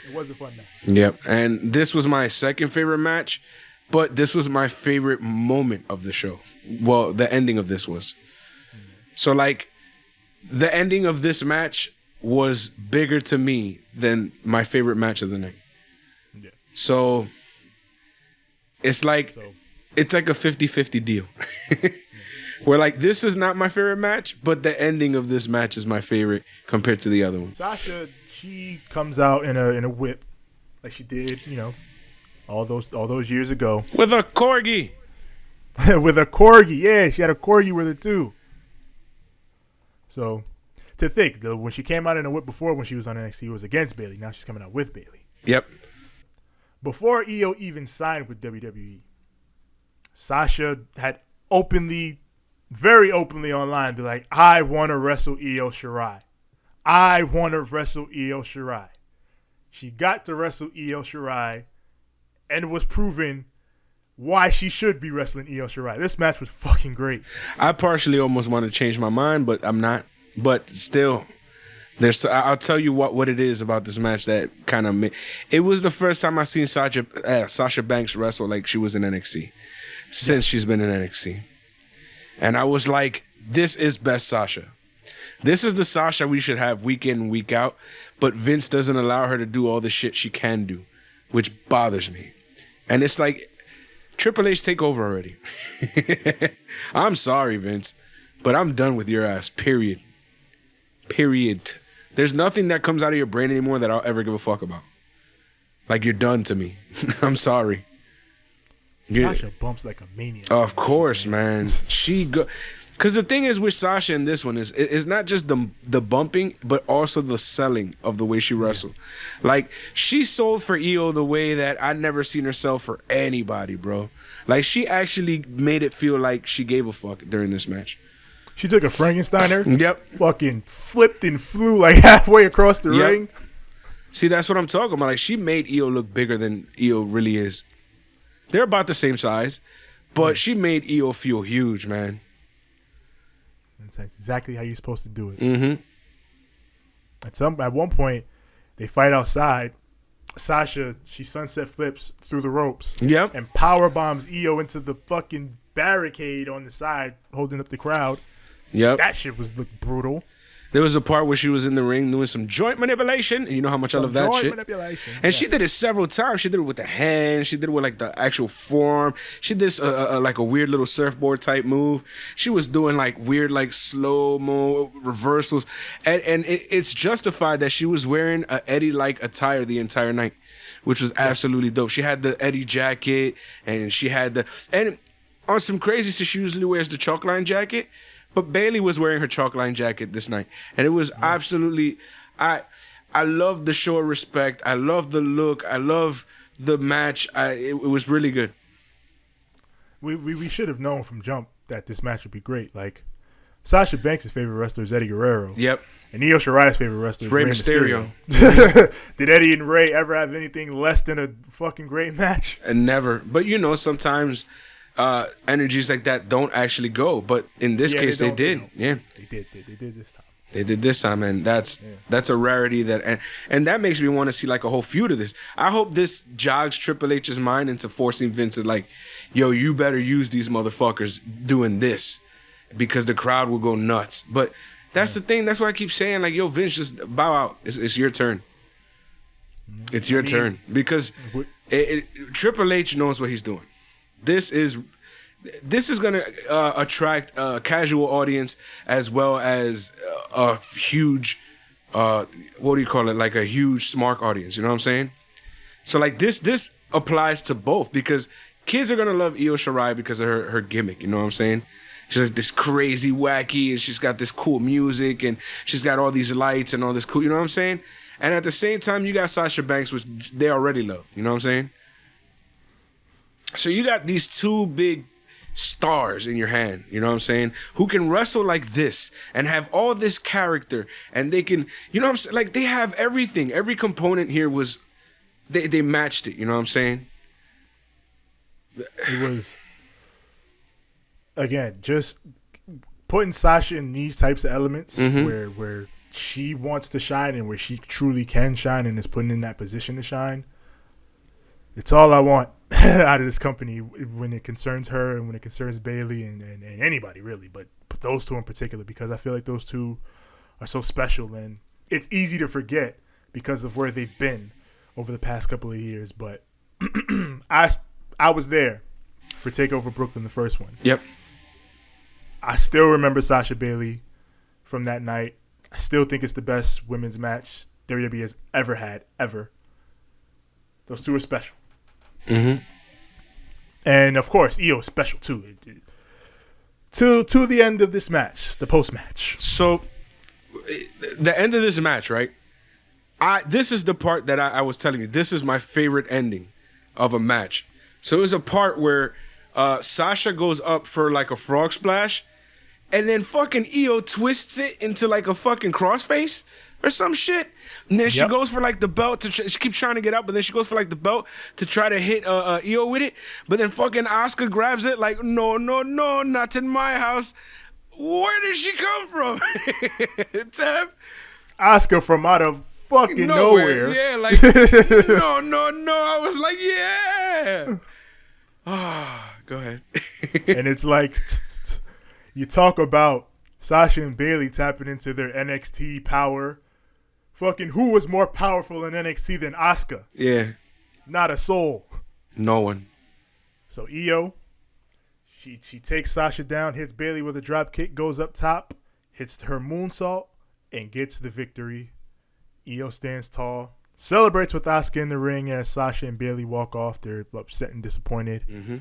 It was a fun match. Yep. And this was my second favorite match, but this was my favorite moment of the show. Well, the ending of this was. So, like, the ending of this match was bigger to me than my favorite match of the night. Yeah. So, it's like a 50-50 deal. Where, like, this is not my favorite match, but the ending of this match is my favorite compared to the other one. Sasha, she comes out in a whip like she did, all those years ago. With a corgi. With a corgi, yeah, she had a corgi with her too. So, to think, when she came out in a whip before, when she was on NXT, it was against Bayley. Now she's coming out with Bayley. Yep. Before Io even signed with WWE, Sasha had very openly online, be like, I want to wrestle Io Shirai. I want to wrestle Io Shirai. She got to wrestle Io Shirai and was proven why she should be wrestling Io Shirai. This match was fucking great. I partially almost want to change my mind, but I'm not. But still, I'll tell you what it is about this match that kind of it was the first time I seen Sasha Banks wrestle like she was in NXT since she's been in NXT. And I was like, this is best Sasha. This is the Sasha we should have week in and week out, but Vince doesn't allow her to do all the shit she can do, which bothers me. And it's like, Triple H, take over already. I'm sorry, Vince, but I'm done with your ass, period. Period. There's nothing that comes out of your brain anymore that I'll ever give a fuck about. Like, you're done to me. I'm sorry. Sasha bumps like a maniac. Of course, man. Because the thing is with Sasha in this one is it's not just the bumping, but also the selling of the way she wrestled. Yeah. Like, she sold for Io the way that I'd never seen her sell for anybody, bro. Like, she actually made it feel like she gave a fuck during this match. She took a Frankensteiner. Yep. Fucking flipped and flew like halfway across the ring. See, that's what I'm talking about. Like, she made Io look bigger than Io really is. They're about the same size, but she made Io feel huge, man. That's exactly how you're supposed to do it. Mm-hmm. At one point, they fight outside. Sasha, she sunset flips through the ropes. Yep. And power bombs Io into the fucking barricade on the side, holding up the crowd. Yep. That shit looked brutal. There was a part where she was in the ring doing some joint manipulation, and you know how much I love that shit. Manipulation. And she did it several times. She did it with the hands. She did it with like the actual forearm. She did like a weird little surfboard type move. She was doing like weird like slow mo reversals, and it's justified that she was wearing a Eddie like attire the entire night, which was absolutely dope. She had the Eddie jacket, and she had on some crazy shit, she usually wears the chalk line jacket, but Bailey was wearing her chalk line jacket this night, and it was absolutely. I love the show of respect. I love the look. I love the match. It was really good. We should have known from jump that this match would be great. Like, Sasha Banks' favorite wrestler is Eddie Guerrero. Yep. And Io Shirai's favorite wrestler is Rey Mysterio. Did Eddie and Ray ever have anything less than a fucking great match? And never. But, sometimes energies like that don't actually go. But in this case, they did. Yeah. They did this time. They did this time, and that's a rarity and that makes me want to see like a whole feud of this. I hope this jogs Triple H's mind into forcing Vince to like, yo, you better use these motherfuckers doing this because the crowd will go nuts. But that's the thing. That's why I keep saying like, yo, Vince, just bow out. It's your turn. It's your turn because Triple H knows what he's doing. This is going to attract a casual audience as well as a huge, what do you call it? Like a huge smart audience. You know what I'm saying? So like this applies to both because kids are going to love Io Shirai because of her gimmick. You know what I'm saying? She's like this crazy wacky and she's got this cool music and she's got all these lights and all this cool, you know what I'm saying? And at the same time, you got Sasha Banks, which they already love. You know what I'm saying? So you got these two big stars in your hand, you know what I'm saying, who can wrestle like this and have all this character and they can, you know what I'm saying, like they have everything. Every component here was, they matched it, you know what I'm saying? It was, again, just putting Sasha in these types of elements where she wants to shine and where she truly can shine and is put in that position to shine. It's all I want out of this company when it concerns her and when it concerns Bailey and anybody really, but those two in particular because I feel like those two are so special and it's easy to forget because of where they've been over the past couple of years. But I was there for TakeOver Brooklyn, the first one. Yep. I still remember Sasha Bailey from that night. I still think it's the best women's match WWE has ever had, ever. Those two are special. Mm-hmm. And of course, Io is special too. To the end of this match, the post match. So, the end of this match, right? This is the part that I was telling you. This is my favorite ending of a match. So it was a part where Sasha goes up for like a frog splash, and then fucking Io twists it into like a fucking crossface or some shit. And then she goes for like the belt she keeps trying to get up, but then she goes for like the belt to try to hit Io with it. But then fucking Asuka grabs it like, no, not in my house. Where did she come from? Tab? Asuka from out of fucking nowhere. Yeah, like, no. I was like, yeah. Go ahead. And it's like, you talk about Sasha and Bailey tapping into their NXT power. Fucking who was more powerful in NXT than Asuka? Yeah. Not a soul. No one. So Io, she takes Sasha down, hits Bailey with a drop kick, goes up top, hits her moonsault, and gets the victory. Io stands tall, celebrates with Asuka in the ring as Sasha and Bailey walk off. They're upset and disappointed. Mm-hmm.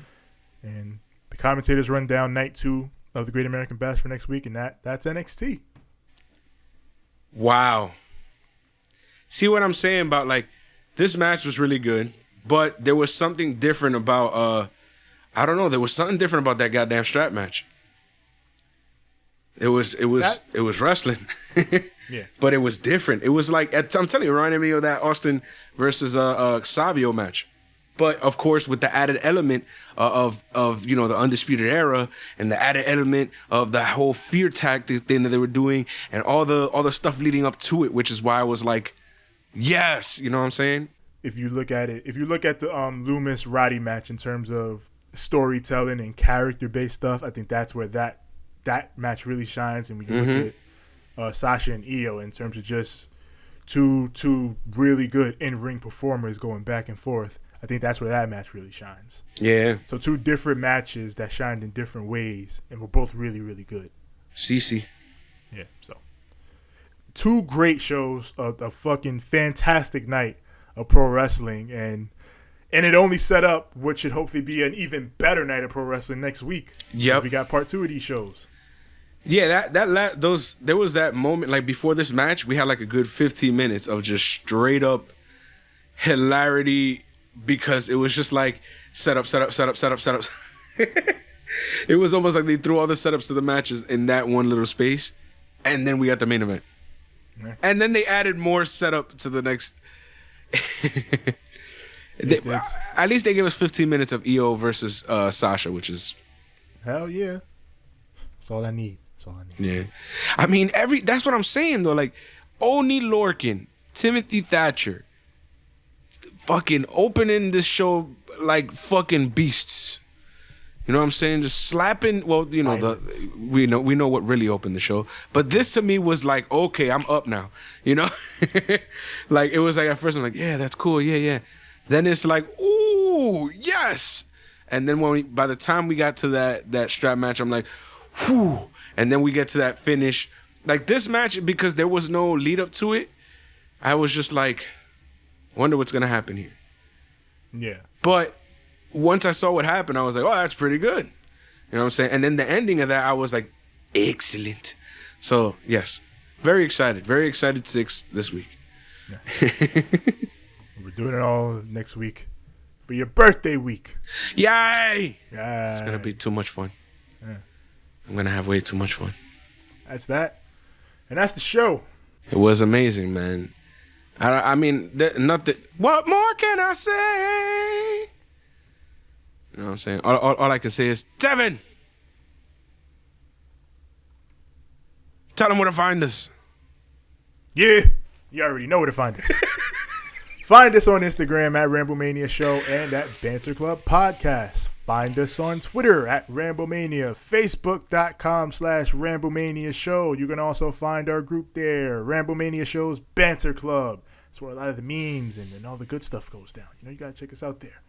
And the commentators run down night 2 of the Great American Bash for next week, and that's NXT. Wow. See what I'm saying about, like, this match was really good, but there was something different about, I don't know, there was something different about that goddamn strap match. It was wrestling. Yeah. But it was different. It was like, I'm telling you, it reminded me of that Austin versus Savio match. But of course, with the added element of the Undisputed Era and the added element of the whole fear tactic thing that they were doing and all the stuff leading up to it, which is why I was like, yes, you know what I'm saying? If you look at the Loomis Roddy match in terms of storytelling and character based stuff, I think that's where that match really shines. And we can look at Sasha and Io in terms of just two really good in-ring performers going back and forth. I think that's where that match really shines. Yeah. So two different matches that shined in different ways and were both really, really good. CC. Yeah, so. Two great shows, a fucking fantastic night of pro wrestling. And And it only set up what should hopefully be an even better night of pro wrestling next week. Yep. We got part 2 of these shows. Yeah, there was that moment, like before this match, we had like a good 15 minutes of just straight up hilarity because it was just like setup. It was almost like they threw all the setups to the matches in that one little space, and then we got the main event. Yeah. And then they added more setup to the next. At least they gave us 15 minutes of EO versus Sasha, which is hell yeah. That's all I need. Yeah, I mean that's what I'm saying though. Like Oni Lorcan, Timothy Thatcher, fucking opening this show like fucking beasts. You know what I'm saying? Just slapping. Well, you know we know what really opened the show, but this to me was like, okay, I'm up now. You know, like it was like at first I'm like, yeah, that's cool, yeah. Then it's like, ooh, yes. And then by the time we got to that strap match, I'm like, whew. And then we get to that finish. Like this match, because there was no lead up to it, I was just like, wonder what's going to happen here. Yeah. But once I saw what happened, I was like, oh, that's pretty good. You know what I'm saying? And then the ending of that, I was like, excellent. So, yes, very excited. Very excited 6 this week. Yeah. We're doing it all next week for your birthday week. Yay! It's going to be too much fun. Yeah. I'm going to have way too much fun. That's that. And that's the show. It was amazing, man. I mean, nothing. What more can I say? You know what I'm saying? All I can say is, Devin, tell them where to find us. Yeah, you already know where to find us. Find us on Instagram at Ramblemania Show and at Banter Club Podcast. Find us on Twitter at Ramblemania, Facebook.com/Ramblemania Show. You can also find our group there, Ramblemania Show's Banter Club. That's where a lot of the memes and all the good stuff goes down. You know, you got to check us out there.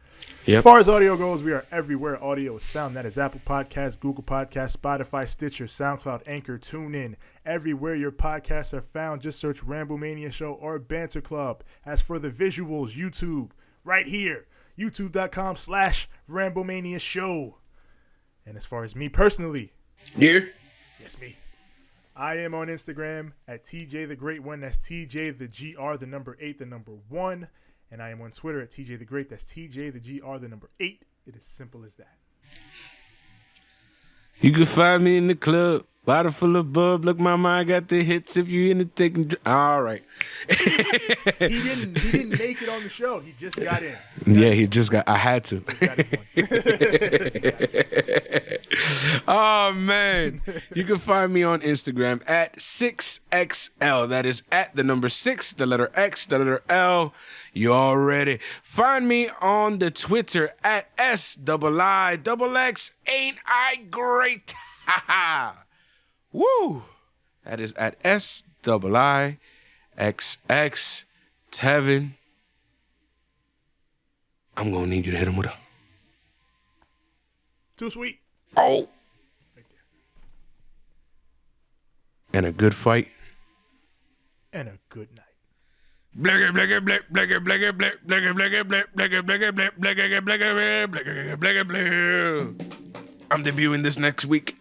Yep. As far as audio goes, we are everywhere audio is found. That is Apple Podcasts, Google Podcasts, Spotify, Stitcher, SoundCloud, Anchor, TuneIn. Everywhere your podcasts are found, just search Ramblemania Show or Banter Club. As for the visuals, YouTube, right here, youtube.com/Ramblemania Show. And as far as me personally, yes, me. I am on Instagram at TJ the Great One. That's TJ the GR, the number 8, the number 1. And I am on Twitter at TJ the Great. That's TJ the GR, the number 8. It is simple as that. You can find me in the club, bottle full of bub. Look, mama, I got the hits. If you in the taking, all right. He didn't make it on the show. He just got in. He just got. I had to. Just got in. Oh man, you can find me on Instagram at 6XL. That is at the number 6, the letter X, the letter L. You already find me on the Twitter at SIIXX. Ain't I great? Woo! That is at SIIXX. Tevin, I'm gonna need you to hit him with a. Too sweet. Oh. And a good fight. And a good night. I'm debuting this next week.